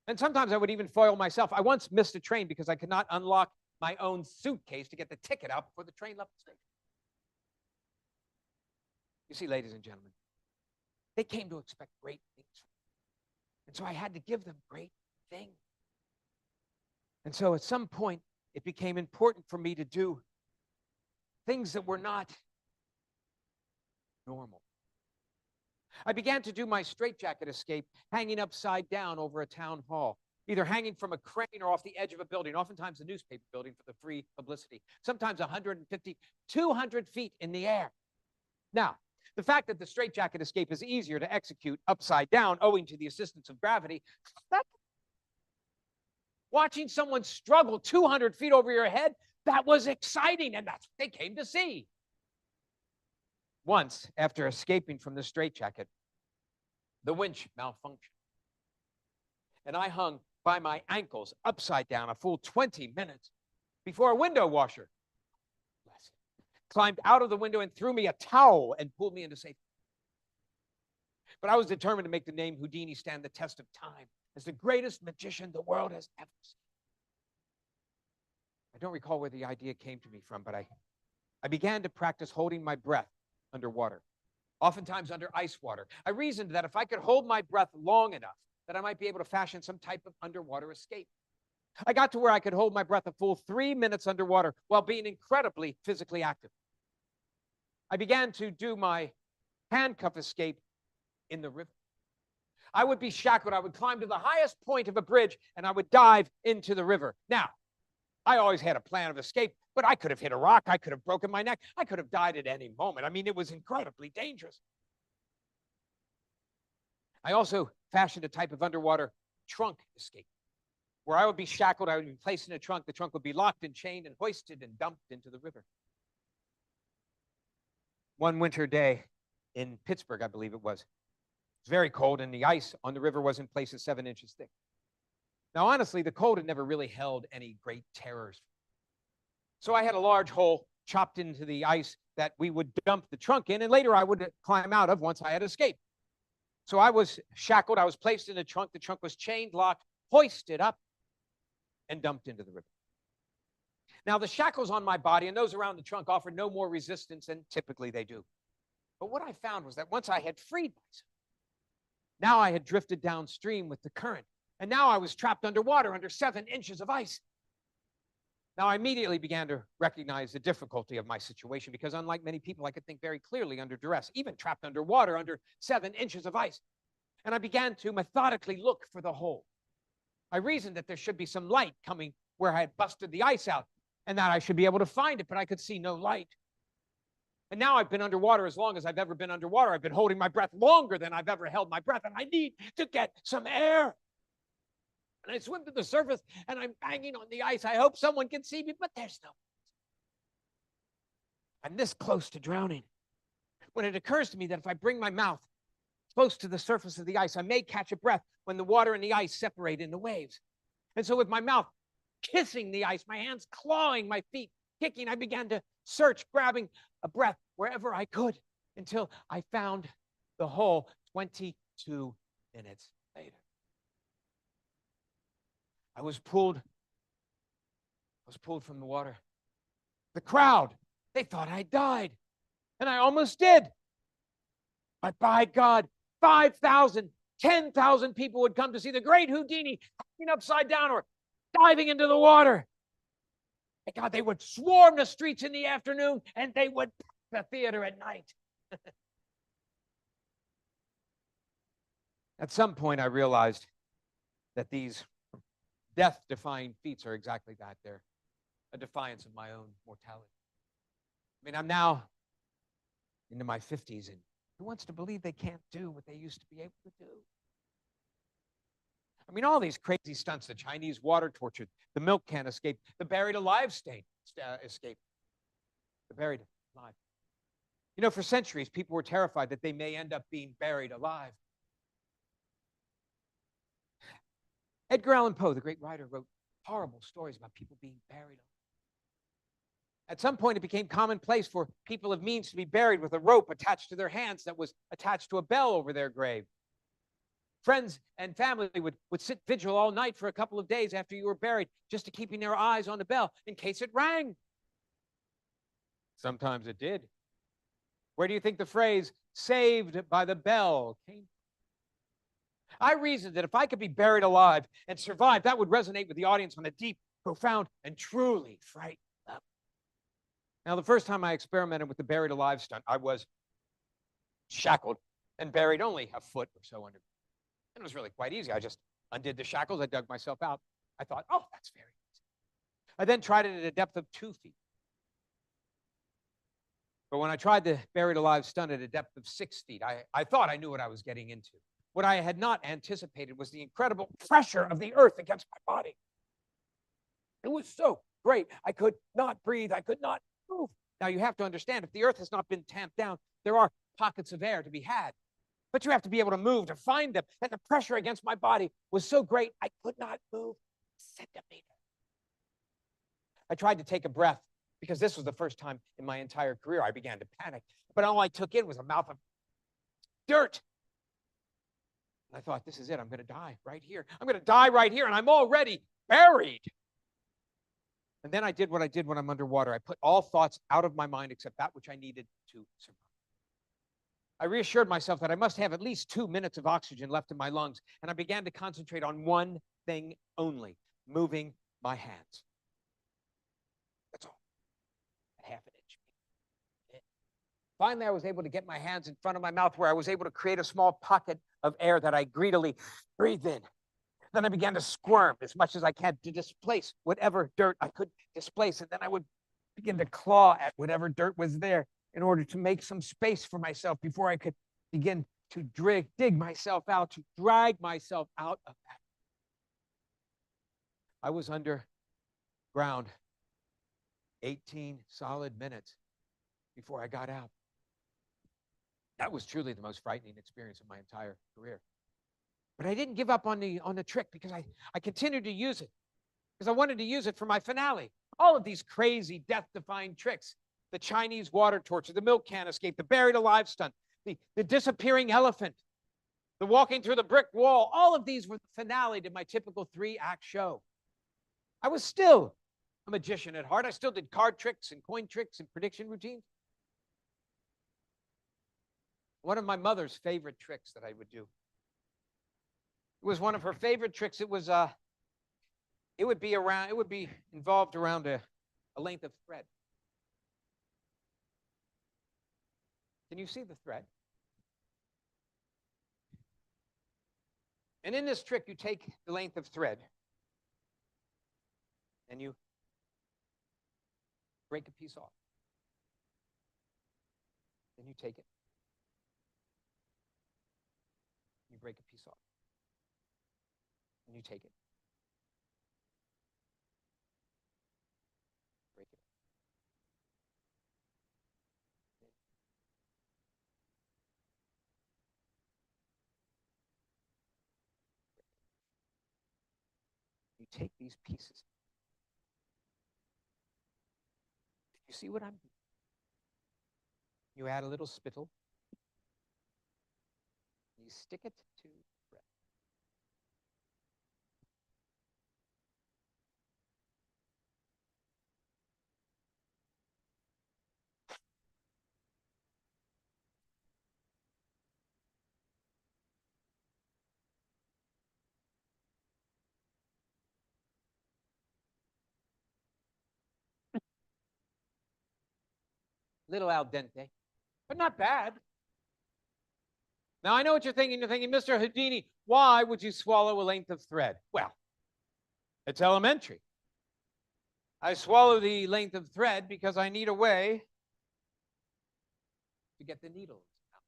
And sometimes I would even foil myself. I once missed a train because I could not unlock my own suitcase to get the ticket out before the train left the station. You see, ladies and gentlemen, they came to expect great things from me. And so I had to give them great things. And so at some point, it became important for me to do things that were not normal. I began to do my straitjacket escape hanging upside down over a town hall, either hanging from a crane or off the edge of a building, oftentimes a newspaper building for the free publicity, sometimes 150, 200 feet in the air. Now, the fact that the straitjacket escape is easier to execute upside down owing to the assistance of gravity, watching someone struggle 200 feet over your head, that was exciting, and that's what they came to see. Once, after escaping from the straitjacket, the winch malfunctioned, and I hung by my ankles upside down a full 20 minutes before a window washer climbed out of the window and threw me a towel and pulled me into safety. But I was determined to make the name Houdini stand the test of time as the greatest magician the world has ever seen. I don't recall where the idea came to me from, but I began to practice holding my breath underwater, oftentimes under ice water. I reasoned that if I could hold my breath long enough, that I might be able to fashion some type of underwater escape. I got to where I could hold my breath a full 3 minutes underwater while being incredibly physically active. I began to do my handcuff escape in the river. I would be shackled. I would climb to the highest point of a bridge, and I would dive into the river. Now, I always had a plan of escape, but I could have hit a rock. I could have broken my neck. I could have died at any moment. I mean, it was incredibly dangerous. I also fashioned a type of underwater trunk escape, where I would be shackled. I would be placed in a trunk. The trunk would be locked and chained and hoisted and dumped into the river. One winter day in Pittsburgh, I believe it was very cold, and the ice on the river was in places 7 inches thick. Now, honestly, the cold had never really held any great terrors. So I had a large hole chopped into the ice that we would dump the trunk in, and later I would climb out of once I had escaped. So I was shackled. I was placed in the trunk. The trunk was chained, locked, hoisted up, and dumped into the river. Now, the shackles on my body and those around the trunk offered no more resistance than typically they do. But what I found was that once I had freed myself, now I had drifted downstream with the current, and now I was trapped underwater under 7 inches of ice. Now, I immediately began to recognize the difficulty of my situation because, unlike many people, I could think very clearly under duress, even trapped underwater under 7 inches of ice. And I began to methodically look for the hole. I reasoned that there should be some light coming where I had busted the ice out and that I should be able to find it, but I could see no light. And now I've been underwater as long as I've ever been underwater. I've been holding my breath longer than I've ever held my breath, and I need to get some air. And I swim to the surface, and I'm banging on the ice. I hope someone can see me, but there's no. I'm this close to drowning when it occurs to me that if I bring my mouth close to the surface of the ice, I may catch a breath when the water and the ice separate in the waves. And so with my mouth kissing the ice, my hands clawing, my feet kicking, I began to search, grabbing a breath wherever I could until I found the hole 22 minutes later. I was pulled from the water. The crowd, they thought I died, and I almost did. But by God, 5,000, 10,000 people would come to see the great Houdini hanging upside down or diving into the water. And God, they would swarm the streets in the afternoon, and they would pack the theater at night. At some point, I realized that these death-defying feats are exactly that. They're a defiance of my own mortality. I mean, I'm now into my 50s, and who wants to believe they can't do what they used to be able to do? I mean, all these crazy stunts, the Chinese water torture, the milk can escape, the buried alive escape, the buried alive. You know, for centuries, people were terrified that they may end up being buried alive. Edgar Allan Poe, the great writer, wrote horrible stories about people being buried alive. At some point, it became commonplace for people of means to be buried with a rope attached to their hands that was attached to a bell over their grave. Friends and family would sit vigil all night for a couple of days after you were buried, just to keeping their eyes on the bell in case it rang. Sometimes it did. Where do you think the phrase "saved by the bell" came from? I reasoned that if I could be buried alive and survive, that would resonate with the audience on a deep, profound, and truly frightening level. Now, the first time I experimented with the buried alive stunt, I was shackled and buried only a foot or so under. And it was really quite easy. I just undid the shackles. I dug myself out. I thought, oh, that's very easy. I then tried it at a depth of 2 feet. But when I tried the buried alive stunt at a depth of 6 feet, I thought I knew what I was getting into. What I had not anticipated was the incredible pressure of the earth against my body. It was so great. I could not breathe. I could not move. Now, you have to understand, if the earth has not been tamped down, there are pockets of air to be had. But you have to be able to move to find them. And the pressure against my body was so great, I could not move a centimeter. I tried to take a breath, because this was the first time in my entire career I began to panic. But all I took in was a mouth of dirt. And I thought, this is it. I'm going to die right here. I'm going to die right here, and I'm already buried. And then I did what I did when I'm underwater. I put all thoughts out of my mind except that which I needed to survive. I reassured myself that I must have at least 2 minutes of oxygen left in my lungs, and I began to concentrate on one thing only: moving my hands. That's all. A half an inch. Finally, I was able to get my hands in front of my mouth, where I was able to create a small pocket of air that I greedily breathed in. Then I began to squirm as much as I can to displace whatever dirt I could displace. And then I would begin to claw at whatever dirt was there in order to make some space for myself before I could begin to dig myself out, to drag myself out of that. I was underground 18 solid minutes before I got out. That was truly the most frightening experience of my entire career. But I didn't give up on the trick, because I continued to use it, because I wanted to use it for my finale. All of these crazy death-defying tricks: the Chinese water torture, the milk can escape, the buried alive stunt, the disappearing elephant, the walking through the brick wall. All of these were the finale to my typical 3-act show. I was still a magician at heart. I still did card tricks and coin tricks and prediction routines. One of my mother's favorite tricks that I would do, it was one of her favorite tricks. It was it would be involved around a length of thread. Can you see the thread? And in this trick, you take the length of thread and you break a piece off. Then you take it. You break a piece off. And you take it. Break it. You take these pieces. You see what I'm doing? You add a little spittle. You stick it to thread. Little al dente, but not bad. Now, I know what you're thinking. You're thinking, Mr. Houdini, why would you swallow a length of thread? Well, it's elementary. I swallow the length of thread because I need a way to get the needles out.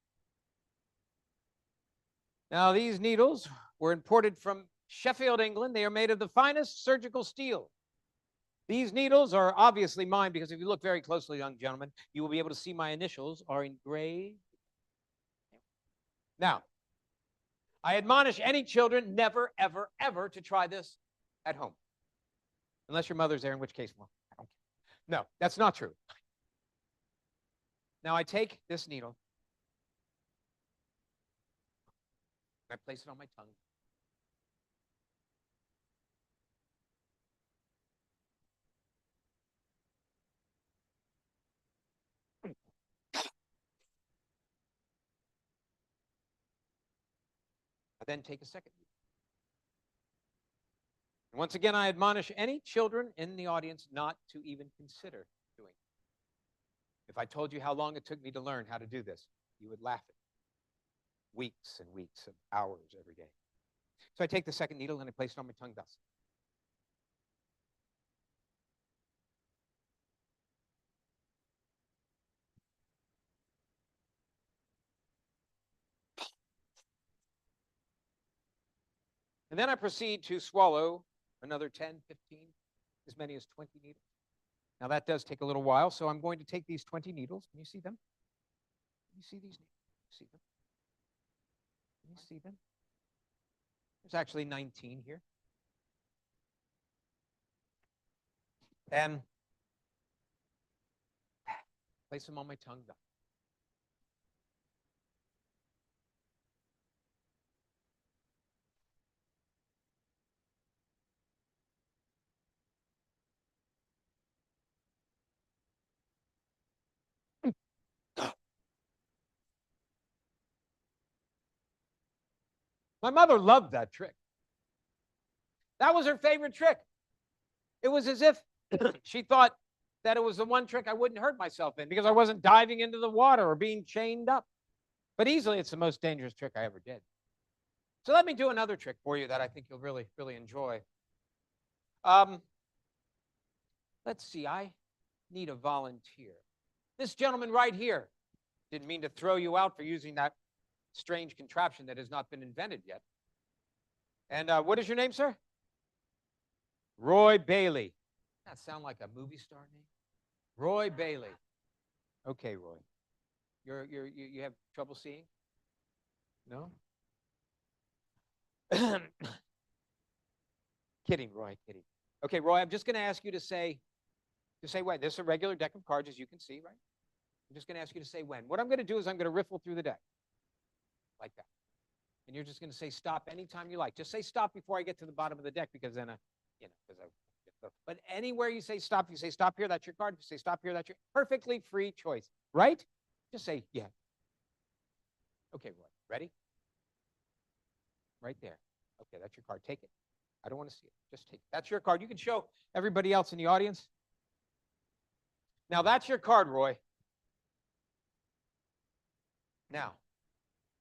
Now, these needles were imported from Sheffield, England. They are made of the finest surgical steel. These needles are obviously mine, because if you look very closely, young gentlemen, you will be able to see my initials are engraved. Now, I admonish any children never, ever, ever to try this at home. Unless your mother's there, in which case, well, I don't care. No, that's not true. Now I take this needle. I place it on my tongue. I then take a second needle. And once again, I admonish any children in the audience not to even consider doing it. If I told you how long it took me to learn how to do this, you would laugh at me. Weeks and weeks and hours every day. So I take the second needle and I place it on my tongue thus. And then I proceed to swallow another 10, 15, as many as 20 needles. Now that does take a little while, so I'm going to take these 20 needles. Can you see them? Can you see these needles? See them? Can you see them? There's actually 19 here. And place them on my tongue. My mother loved that trick. That was her favorite trick. It was as if she thought that it was the one trick I wouldn't hurt myself in because I wasn't diving into the water or being chained up. But easily, it's the most dangerous trick I ever did. So let me do another trick for you that I think you'll really, really enjoy. Let's see. I need a volunteer. This gentleman right here. Didn't mean to throw you out for using that strange contraption that has not been invented yet. And what is your name, sir? Roy Bailey. That sound like a movie star name? Roy Bailey. Okay, Roy. You have trouble seeing? No? Kidding, Roy, kidding. Okay, Roy, I'm just going to ask you to say when. This is a regular deck of cards, as you can see, right? I'm just going to ask you to say when. What I'm going to do is I'm going to riffle through the deck. Like that. And you're just going to say stop anytime you like. Just say stop before I get to the bottom of the deck because then, but anywhere you say stop here, that's your card. If you say stop here, that's your perfectly free choice, right? Just say, yeah. Okay, Roy, ready? Right there. Okay, that's your card. Take it. I don't want to see it. Just take it. That's your card. You can show everybody else in the audience. Now, that's your card, Roy. Now,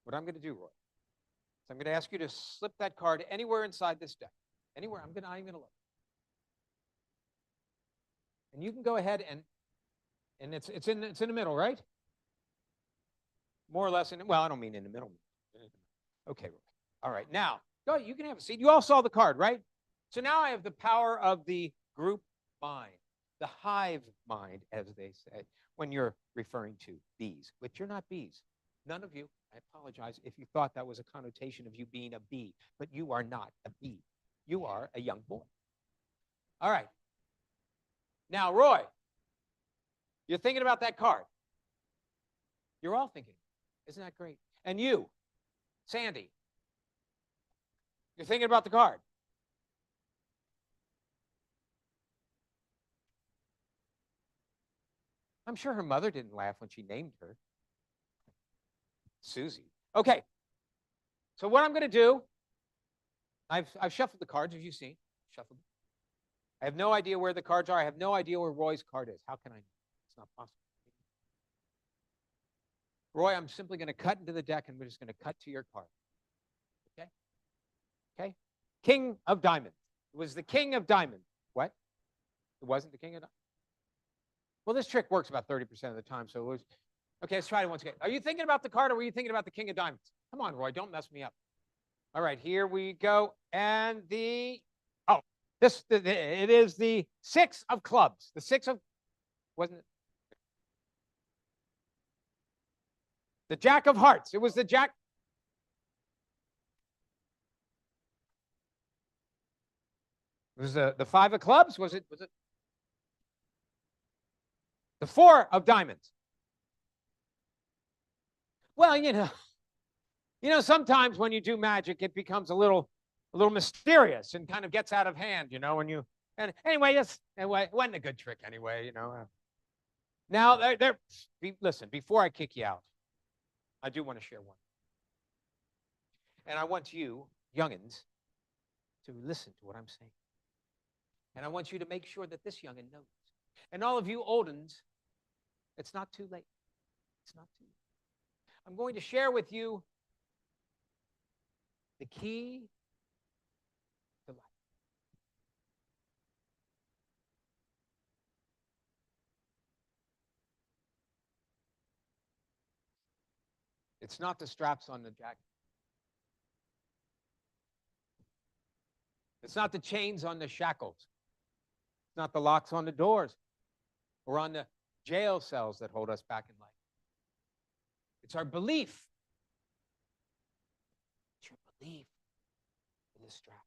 what I'm going to do, Roy, is I'm going to ask you to slip that card anywhere inside this deck. Anywhere. I'm going to look. And you can go ahead and it's in the middle, right? More or less well, I don't mean in the middle. Okay, Roy. All right. Now, go ahead. You can have a seat. You all saw the card, right? So now I have the power of the group mind, the hive mind, as they say, when you're referring to bees, which you're not bees. None of you, I apologize if you thought that was a connotation of you being a bee, but you are not a bee. You are a young boy. All right. Now, Roy, you're thinking about that card. You're all thinking, isn't that great? And you, Sandy, you're thinking about the card. I'm sure her mother didn't laugh when she named her Susie. Okay. So what I'm going to do, I've shuffled the cards, as you see. Shuffled them. I have no idea where the cards are. I have no idea where Roy's card is. How can I know? It's not possible. Roy, I'm simply going to cut into the deck, and we're just going to cut to your card. Okay? Okay? King of Diamonds. It was the King of Diamonds. What? It wasn't the King of Diamonds? Well, this trick works about 30% of the time, so it was... Okay, let's try it once again. Are you thinking about the card, or were you thinking about the King of Diamonds? Come on, Roy, don't mess me up. All right, here we go. And the... Oh, it is the 6 of clubs. The 6 of... Wasn't it? The Jack of Hearts. It was the Jack... It was the 5 of clubs? Was it? The 4 of diamonds. Well, sometimes when you do magic, it becomes a little mysterious and kind of gets out of hand, and anyway, it wasn't a good trick anyway, Now, listen, before I kick you out, I do want to share one. And I want you, youngins, to listen to what I'm saying. And I want you to make sure that this youngin knows. And all of you oldins, it's not too late. It's not too late. I'm going to share with you the key to life. It's not the straps on the jacket. It's not the chains on the shackles. It's not the locks on the doors or on the jail cells that hold us back in life. It's our belief. It's your belief in the straps.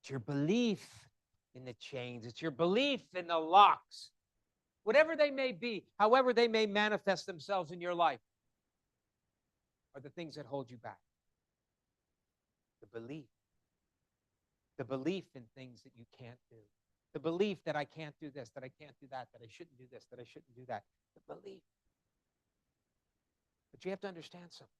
It's your belief in the chains. It's your belief in the locks. Whatever they may be, however they may manifest themselves in your life, are the things that hold you back. The belief. The belief in things that you can't do. The belief that I can't do this, that I can't do that, that I shouldn't do this, that I shouldn't do that. The belief. But you have to understand something.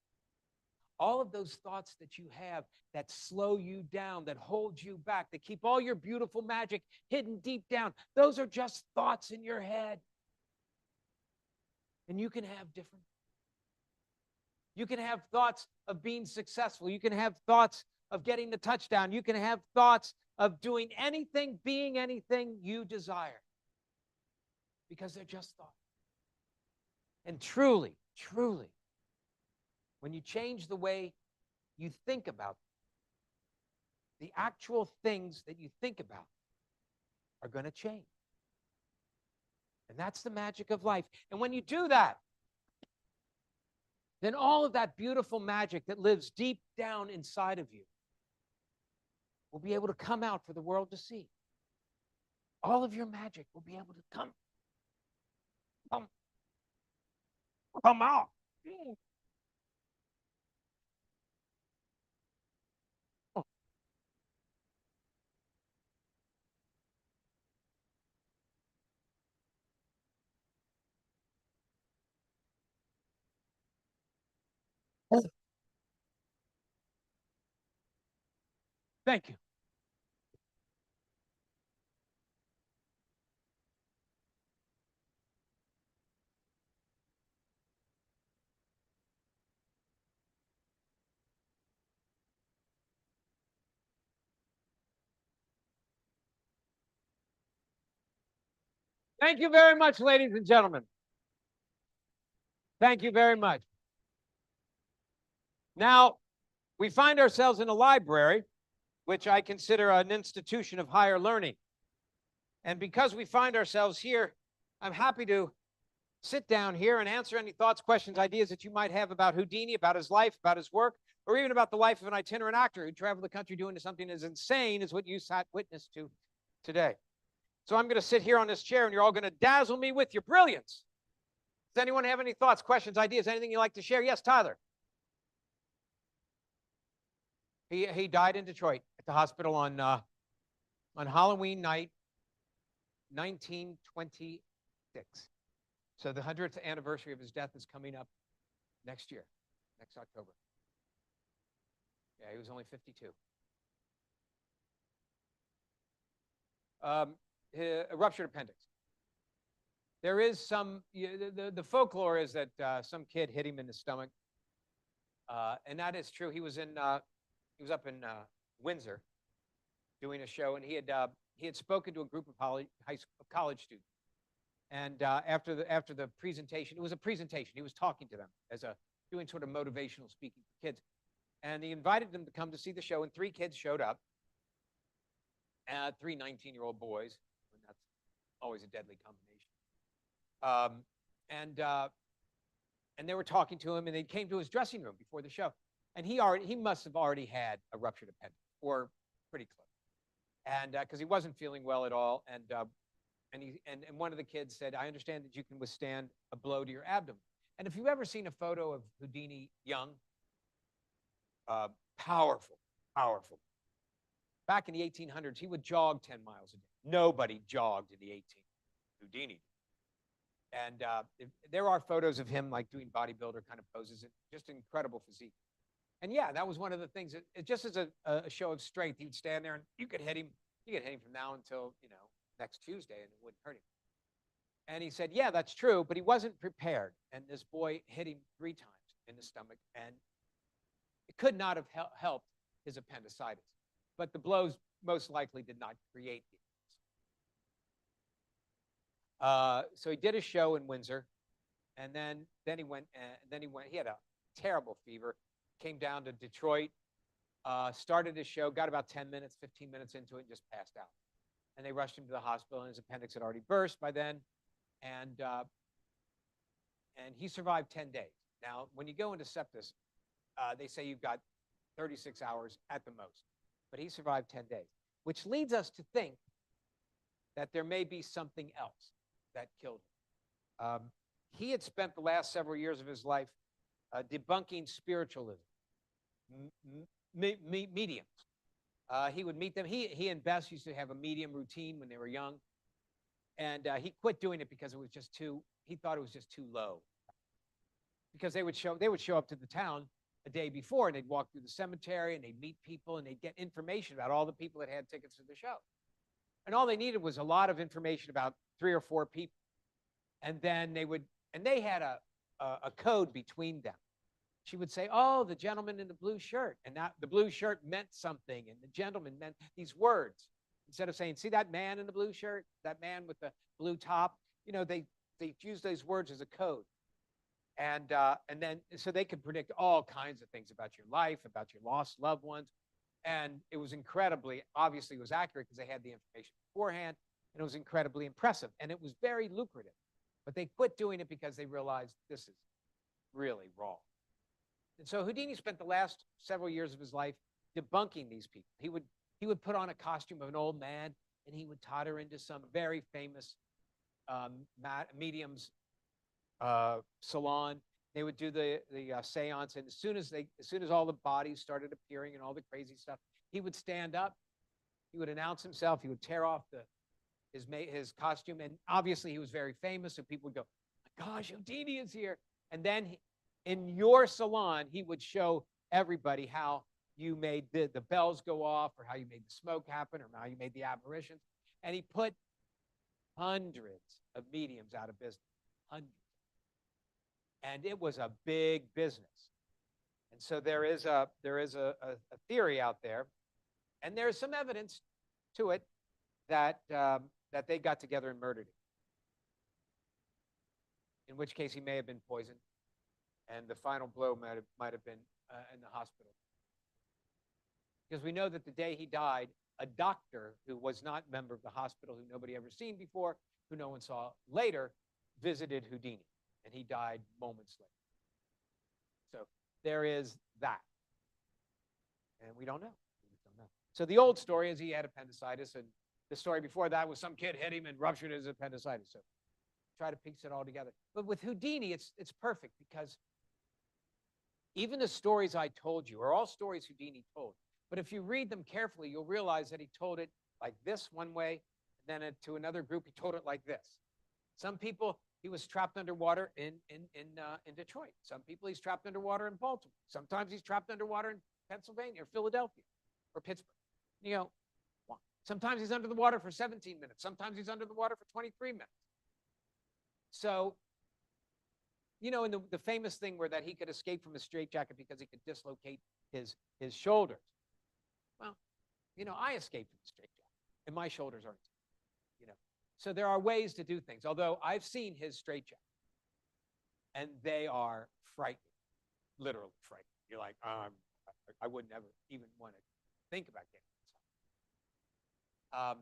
All of those thoughts that you have that slow you down, that hold you back, that keep all your beautiful magic hidden deep down, those are just thoughts in your head. And you can have different. You can have thoughts of being successful. You can have thoughts of getting the touchdown. You can have thoughts of doing anything, being anything you desire. Because they're just thoughts. And truly, truly, when you change the way you think about them, the actual things that you think about are going to change. And that's the magic of life. And when you do that, then all of that beautiful magic that lives deep down inside of you will be able to come out for the world to see. All of your magic will be able to come out. Thank you. Thank you very much, ladies and gentlemen. Thank you very much. Now, we find ourselves in a library, which I consider an institution of higher learning. And because we find ourselves here, I'm happy to sit down here and answer any thoughts, questions, ideas that you might have about Houdini, about his life, about his work, or even about the life of an itinerant actor who traveled the country doing something as insane as what you sat witness to today. So I'm going to sit here on this chair, and you're all going to dazzle me with your brilliance. Does anyone have any thoughts, questions, ideas, anything you'd like to share? Yes, Tyler. He died in Detroit at the hospital on Halloween night, 1926. So the 100th anniversary of his death is coming up next year, next October. Yeah, he was only 52. A ruptured appendix. There is some, the folklore is that some kid hit him in the stomach. And that is true. He was up in Windsor doing a show, and he had spoken to a group of college students. And after the presentation, it was a presentation. He was talking to them doing sort of motivational speaking for kids. And he invited them to come to see the show, and 3 kids showed up. 3 19-year-old boys, and that's always a deadly combination. And they were talking to him, and they came to his dressing room before the show. And he must have already had a ruptured appendix, or pretty close. And because he wasn't feeling well at all. And one of the kids said, I understand that you can withstand a blow to your abdomen. And if you've ever seen a photo of Houdini young, powerful, powerful. Back in the 1800s, he would jog 10 miles a day. Nobody jogged in the 1800s. Houdini. And there are photos of him like doing bodybuilder kind of poses, and just incredible physique. And yeah, that was one of the things that it just as a show of strength, he would stand there and you could hit him. You could hit him from now until, next Tuesday, and it wouldn't hurt him. And he said, yeah, that's true, but he wasn't prepared. And this boy hit him 3 times in the stomach, and it could not have helped his appendicitis. But the blows most likely did not create the so he did a show in Windsor, and then he went. He had a terrible fever. Came down to Detroit, started his show, got about 10 minutes, 15 minutes into it, and just passed out. And they rushed him to the hospital, and his appendix had already burst by then. And he survived 10 days. Now, when you go into sepsis, they say you've got 36 hours at the most. But he survived 10 days, which leads us to think that there may be something else that killed him. He had spent the last several years of his life debunking spiritualism, mediums. He would meet them. He and Bess used to have a medium routine when they were young. And he quit doing it because it was just he thought it was just too low. Because they would show up to the town a day before, and they'd walk through the cemetery, and they'd meet people, and they'd get information about all the people that had tickets to the show. And all they needed was a lot of information about 3 or 4 people. And then they had a code between them. She would say, oh, the gentleman in the blue shirt. And that the blue shirt meant something, and the gentleman meant these words. Instead of saying, see that man in the blue shirt, that man with the blue top, they use those words as a code. And then so they could predict all kinds of things about your life, about your lost loved ones. And it was obviously it was accurate because they had the information beforehand, and it was incredibly impressive. And it was very lucrative. But they quit doing it because they realized this is really wrong. And so Houdini spent the last several years of his life debunking these people. He would put on a costume of an old man, and he would totter into some very famous medium's salon. They would do the seance, and as soon as all the bodies started appearing and all the crazy stuff, he would stand up. He would announce himself. He would tear off his costume, and obviously he was very famous, so people would go, "My gosh, Houdini is here!" And then in your salon, he would show everybody how you made the bells go off, or how you made the smoke happen, or how you made the apparitions. And he put hundreds of mediums out of business. Hundreds. And it was a big business. And so there is a theory out there, and there's some evidence to it that they got together and murdered him. In which case he may have been poisoned, and the final blow might have been in the hospital. Because we know that the day he died, a doctor who was not a member of the hospital, who nobody ever seen before, who no one saw later, visited Houdini, and he died moments later. So there is that. And we don't know. We just don't know. So the old story is he had appendicitis, and the story before that was some kid hit him and ruptured his appendicitis. So try to piece it all together. But with Houdini, it's perfect, because even the stories I told you are all stories Houdini told. But if you read them carefully, you'll realize that he told it like this one way, and then to another group, he told it like this. Some people, he was trapped underwater in Detroit. Some people, he's trapped underwater in Baltimore. Sometimes he's trapped underwater in Pennsylvania or Philadelphia or Pittsburgh. Sometimes he's under the water for 17 minutes. Sometimes he's under the water for 23 minutes. So, and the famous thing where that he could escape from a straitjacket because he could dislocate his shoulders. Well, I escaped from the straitjacket, and my shoulders aren't. So there are ways to do things. Although I've seen his straitjacket, and they are frightening, literally frightening. You're like, I would never even want to think about getting inside.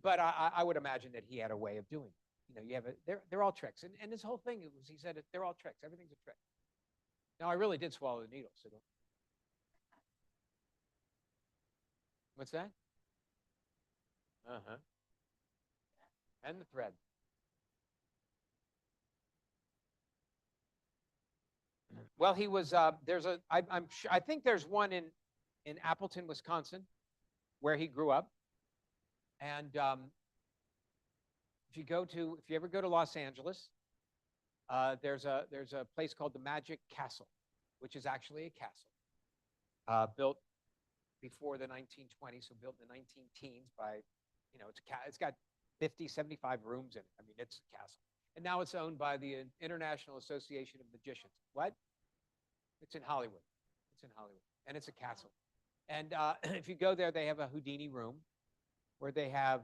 But I would imagine that he had a way of doing it. They're all tricks. And his whole thing was, he said, they're all tricks. Everything's a trick. Now, I really did swallow the needle, so don't. What's that? Uh-huh. And the thread. Well, he was, I think there's one in Appleton, Wisconsin, where he grew up. And if you ever go to Los Angeles, there's a place called the Magic Castle, which is actually a castle built before the 1920s, so built in the 19 teens by, it's got 50, 75 rooms in it. I mean, it's a castle. And now it's owned by the International Association of Magicians. What? It's in Hollywood. It's in Hollywood. And it's a castle. And if you go there, they have a Houdini room where they have,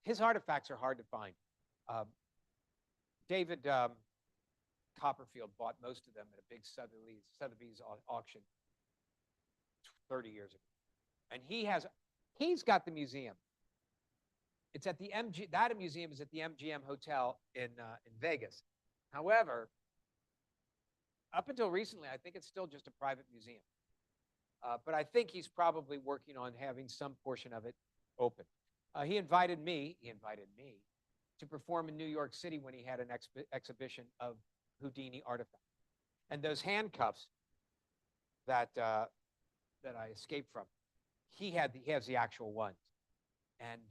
his artifacts are hard to find. David Copperfield bought most of them at a big Sotheby's auction 30 years ago. And he's got the museum. It's at the that museum is at the MGM Hotel in Vegas. However, up until recently, I think it's still just a private museum. But I think he's probably working on having some portion of it open. He invited me to perform in New York City when he had an exhibition of Houdini artifacts. And those handcuffs that I escaped from, he has the actual ones. And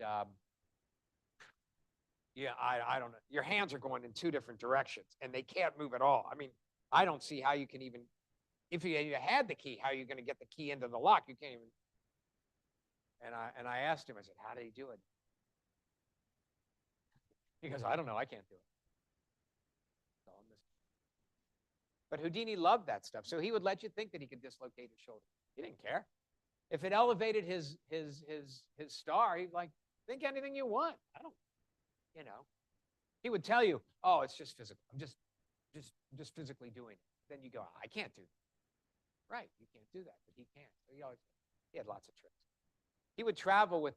yeah, I don't know. Your hands are going in two different directions, and they can't move at all. I mean, I don't see how you can even, if you had the key, how are you going to get the key into the lock? You can't even. And I asked him, I said, how did he do it? He goes, I don't know, I can't do it. But Houdini loved that stuff, so he would let you think that he could dislocate his shoulder. He didn't care. If it elevated his star, he'd like, think anything you want. I don't, He would tell you, oh, it's just physical. I'm just physically doing it. Then you go, I can't do that. Right, you can't do that, but he can. So he had lots of tricks. He would travel with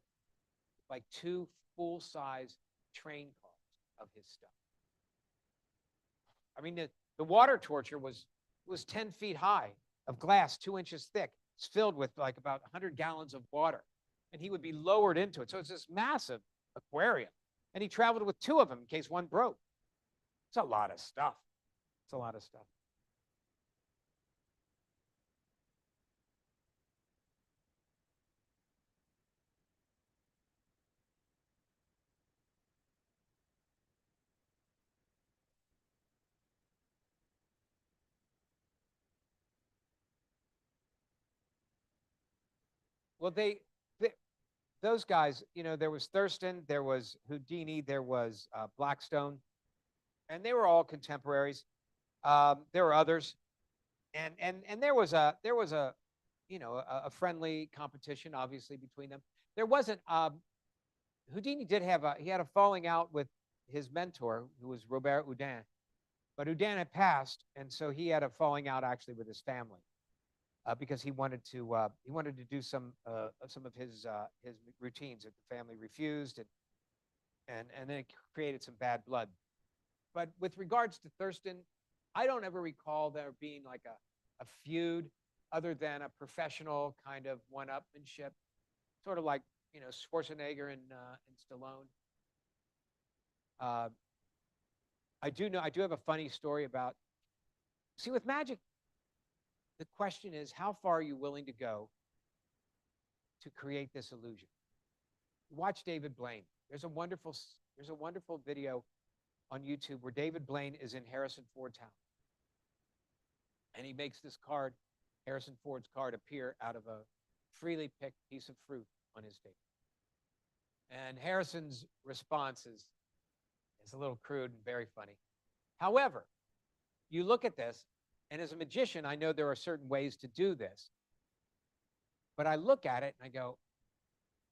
like 2 full-size train cars of his stuff. I mean, the water torture was 10 feet high, of glass, 2 inches thick. It's filled with like about 100 gallons of water. And he would be lowered into it. So it's this massive aquarium. And he traveled with 2 of them in case one broke. It's a lot of stuff. It's a lot of stuff. Well, those guys, there was Thurston, there was Houdini, there was Blackstone, and they were all contemporaries. There were others, and there was a friendly competition, obviously, between them. There wasn't. Houdini had a falling out with his mentor, who was Robert Houdin, but Houdin had passed, and so he had a falling out actually with his family. Because he wanted to do some of his routines that the family refused, and then it created some bad blood. But with regards to Thurston, I don't ever recall there being like a feud other than a professional kind of one-upmanship, sort of like Schwarzenegger and Stallone. I do have a funny story about. See, with magic, the question is, how far are you willing to go to create this illusion? Watch David Blaine. There's a wonderful video on YouTube where David Blaine is in Harrison Ford's house. And he makes this card, Harrison Ford's card, appear out of a freely picked piece of fruit on his table. And Harrison's response is a little crude and very funny. However, you look at this, and as a magician, I know there are certain ways to do this. But I look at it and I go,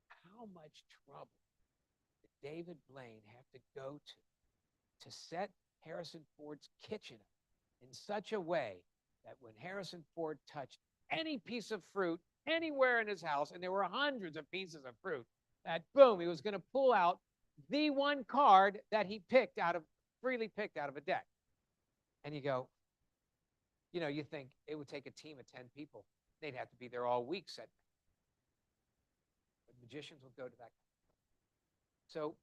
how much trouble did David Blaine have to go to set Harrison Ford's kitchen up in such a way that when Harrison Ford touched any piece of fruit anywhere in his house, and there were hundreds of pieces of fruit, that boom, he was going to pull out the one card that he freely picked out of a deck. And you go, you think it would take a team of 10 people. They'd have to be there all week setting it. But magicians will go to that. So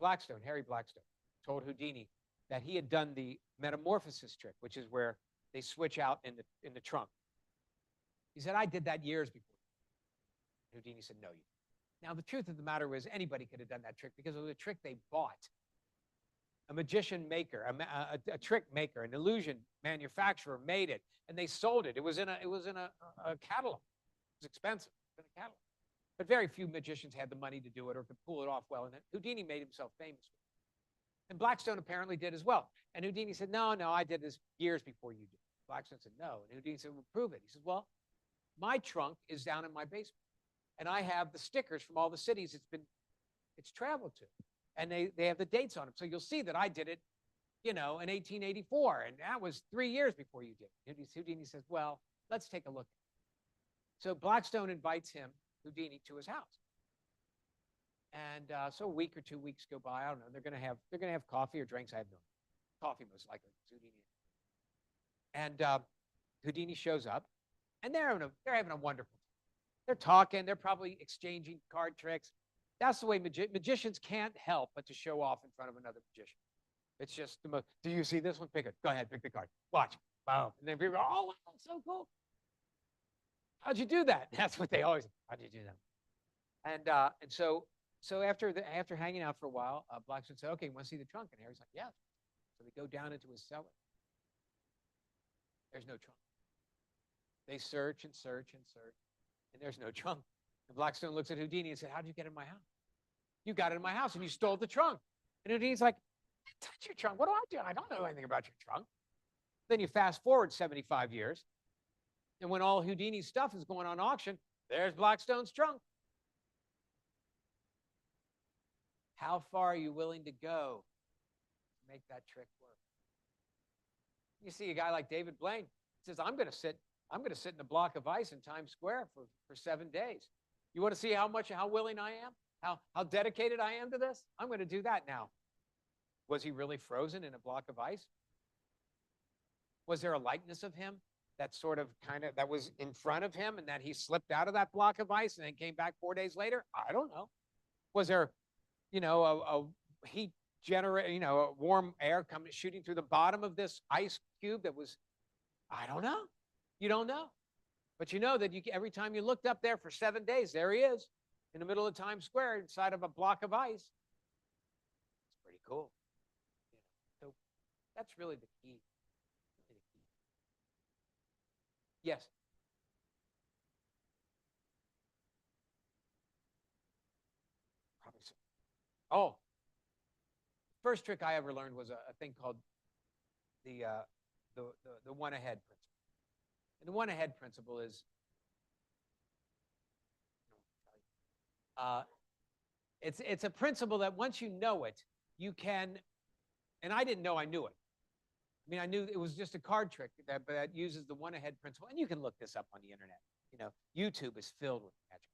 Blackstone, Harry Blackstone, told Houdini that he had done the metamorphosis trick, which is where they switch out in the trunk. He said, I did that years before. Houdini said, no, you didn't. Now, the truth of the matter was anybody could have done that trick because it was a trick they bought. A magician maker, a trick maker, an illusion manufacturer made it, and they sold it. It was in a catalog. It was expensive. It was in a catalog. But very few magicians had the money to do it or could pull it off well. And Houdini made himself famous. And Blackstone apparently did as well. And Houdini said, no, I did this years before you did. Blackstone said, no. And Houdini said, well, prove it. He said, well, my trunk is down in my basement. And I have the stickers from all the cities it's traveled to. And they have the dates on them. So you'll see that I did it, in 1884. And that was 3 years before you did it. Houdini says, well, let's take a look. So Blackstone invites Houdini to his house. And so a week or 2 weeks go by. I don't know. They're gonna have coffee or drinks. I have no coffee most likely. Houdini. And Houdini shows up, and they're having a wonderful time. They're talking. They're probably exchanging card tricks. That's the way magicians can't help but to show off in front of another magician. It's just the most. Do you see this one? Pick it. Go ahead, pick the card. Watch. Boom. And then people go, oh, wow, so cool. How'd you do that? That's what they always. How'd you do that? And so after hanging out for a while, Blackstone said, "Okay, you want to see the trunk?" And Harry's like, "Yeah." So they go down into his cellar. There's no trunk. They search and search and search, and there's no trunk. And Blackstone looks at Houdini and said, "How did you get in my house? You got it in my house, and you stole the trunk." And Houdini's like, "Touch your trunk. What do I do? I don't know anything about your trunk." Then you fast forward 75 years. And when all Houdini's stuff is going on auction, there's Blackstone's trunk. How far are you willing to go to make that trick work? You see a guy like David Blaine says, I'm going to sit in a block of ice in Times Square for 7 days. You want to see how willing I am? How dedicated I am to this? I'm going to do that now. Was he really frozen in a block of ice? Was there a likeness of him that was in front of him and that he slipped out of that block of ice and then came back 4 days later? I don't know. Was there, a heat generator, a warm air shooting through the bottom of this ice cube that was, I don't know. You don't know. But you know that every time you looked up there for 7 days, there he is in the middle of Times Square inside of a block of ice. It's pretty cool. So that's really the key. Yes. Probably so. Oh, first trick I ever learned was a thing called the one ahead principle. And the one ahead principle is it's a principle that once you know it, you can. And I didn't know I knew it. I mean, I knew it was just a card trick that uses the one ahead principle. And you can look this up on the internet. YouTube is filled with magic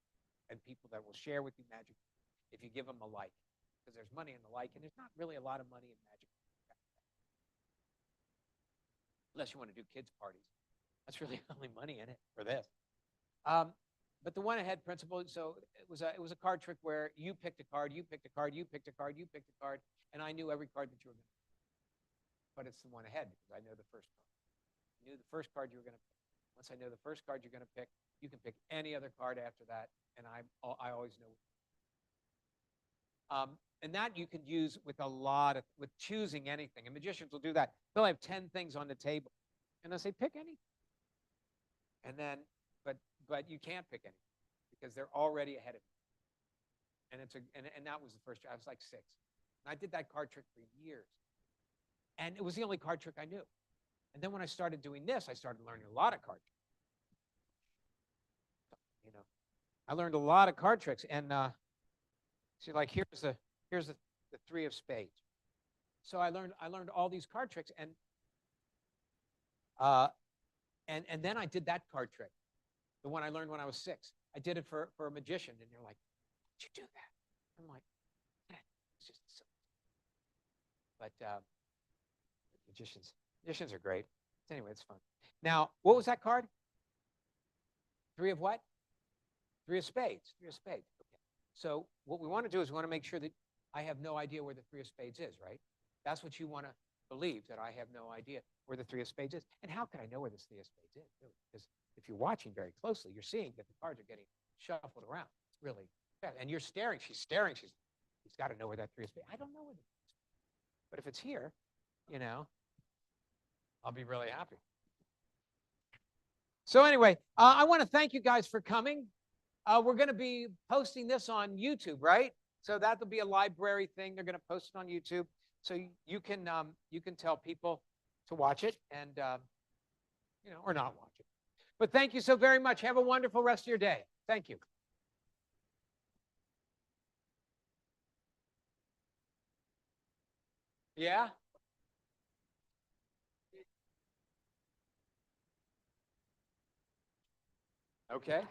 and people that will share with you magic if you give them a like, because there's money in the like, and there's not really a lot of money in magic. Unless you want to do kids' parties. That's really only money in it for this. But the one ahead principle, so it was a card trick where you picked a card, you picked a card, you picked a card, you picked a card, and I knew every card that you were going to pick. But it's the one ahead because I know the first card. I knew the first card you were going to pick. Once I know the first card you're going to pick, you can pick any other card after that, and I always know. And that you can use with with choosing anything. And magicians will do that. They'll have 10 things on the table, and they'll say, pick any. And then, but you can't pick any because they're already ahead of you. And that was the first trick. I was like 6. And I did that card trick for years. And it was the only card trick I knew. And then when I started doing this, I started learning a lot of card tricks. I learned a lot of card tricks. And see, like here's the 3 of spades. So I learned all these card tricks, and then I did that card trick, the one I learned when I was 6. I did it for a magician, and they're like, "How'd you do that?" I'm like, "It's just so." But magicians are great. Anyway, it's fun. Now, what was that card? 3 of what? 3 of spades. 3 of spades. Okay. So what we want to do is we want to make sure that I have no idea where the three of spades is, right? That's what you want to believe, that I have no idea where the three of spades is. And how could I know where the three of spades is, really? Because if you're watching very closely, you're seeing that the cards are getting shuffled around. It's really bad. And you're staring. She's staring. He's got to know where that three of spades. I don't know where the three of spades. But if it's here, you know, I'll be really happy. So anyway, I want to thank you guys for coming. We're going to be posting this on YouTube, right? So that'll be a library thing. They're going to post it on YouTube, so you can tell people to watch it and you know, or not watch it. But thank you so very much. Have a wonderful rest of your day. Thank you. Yeah. Okay.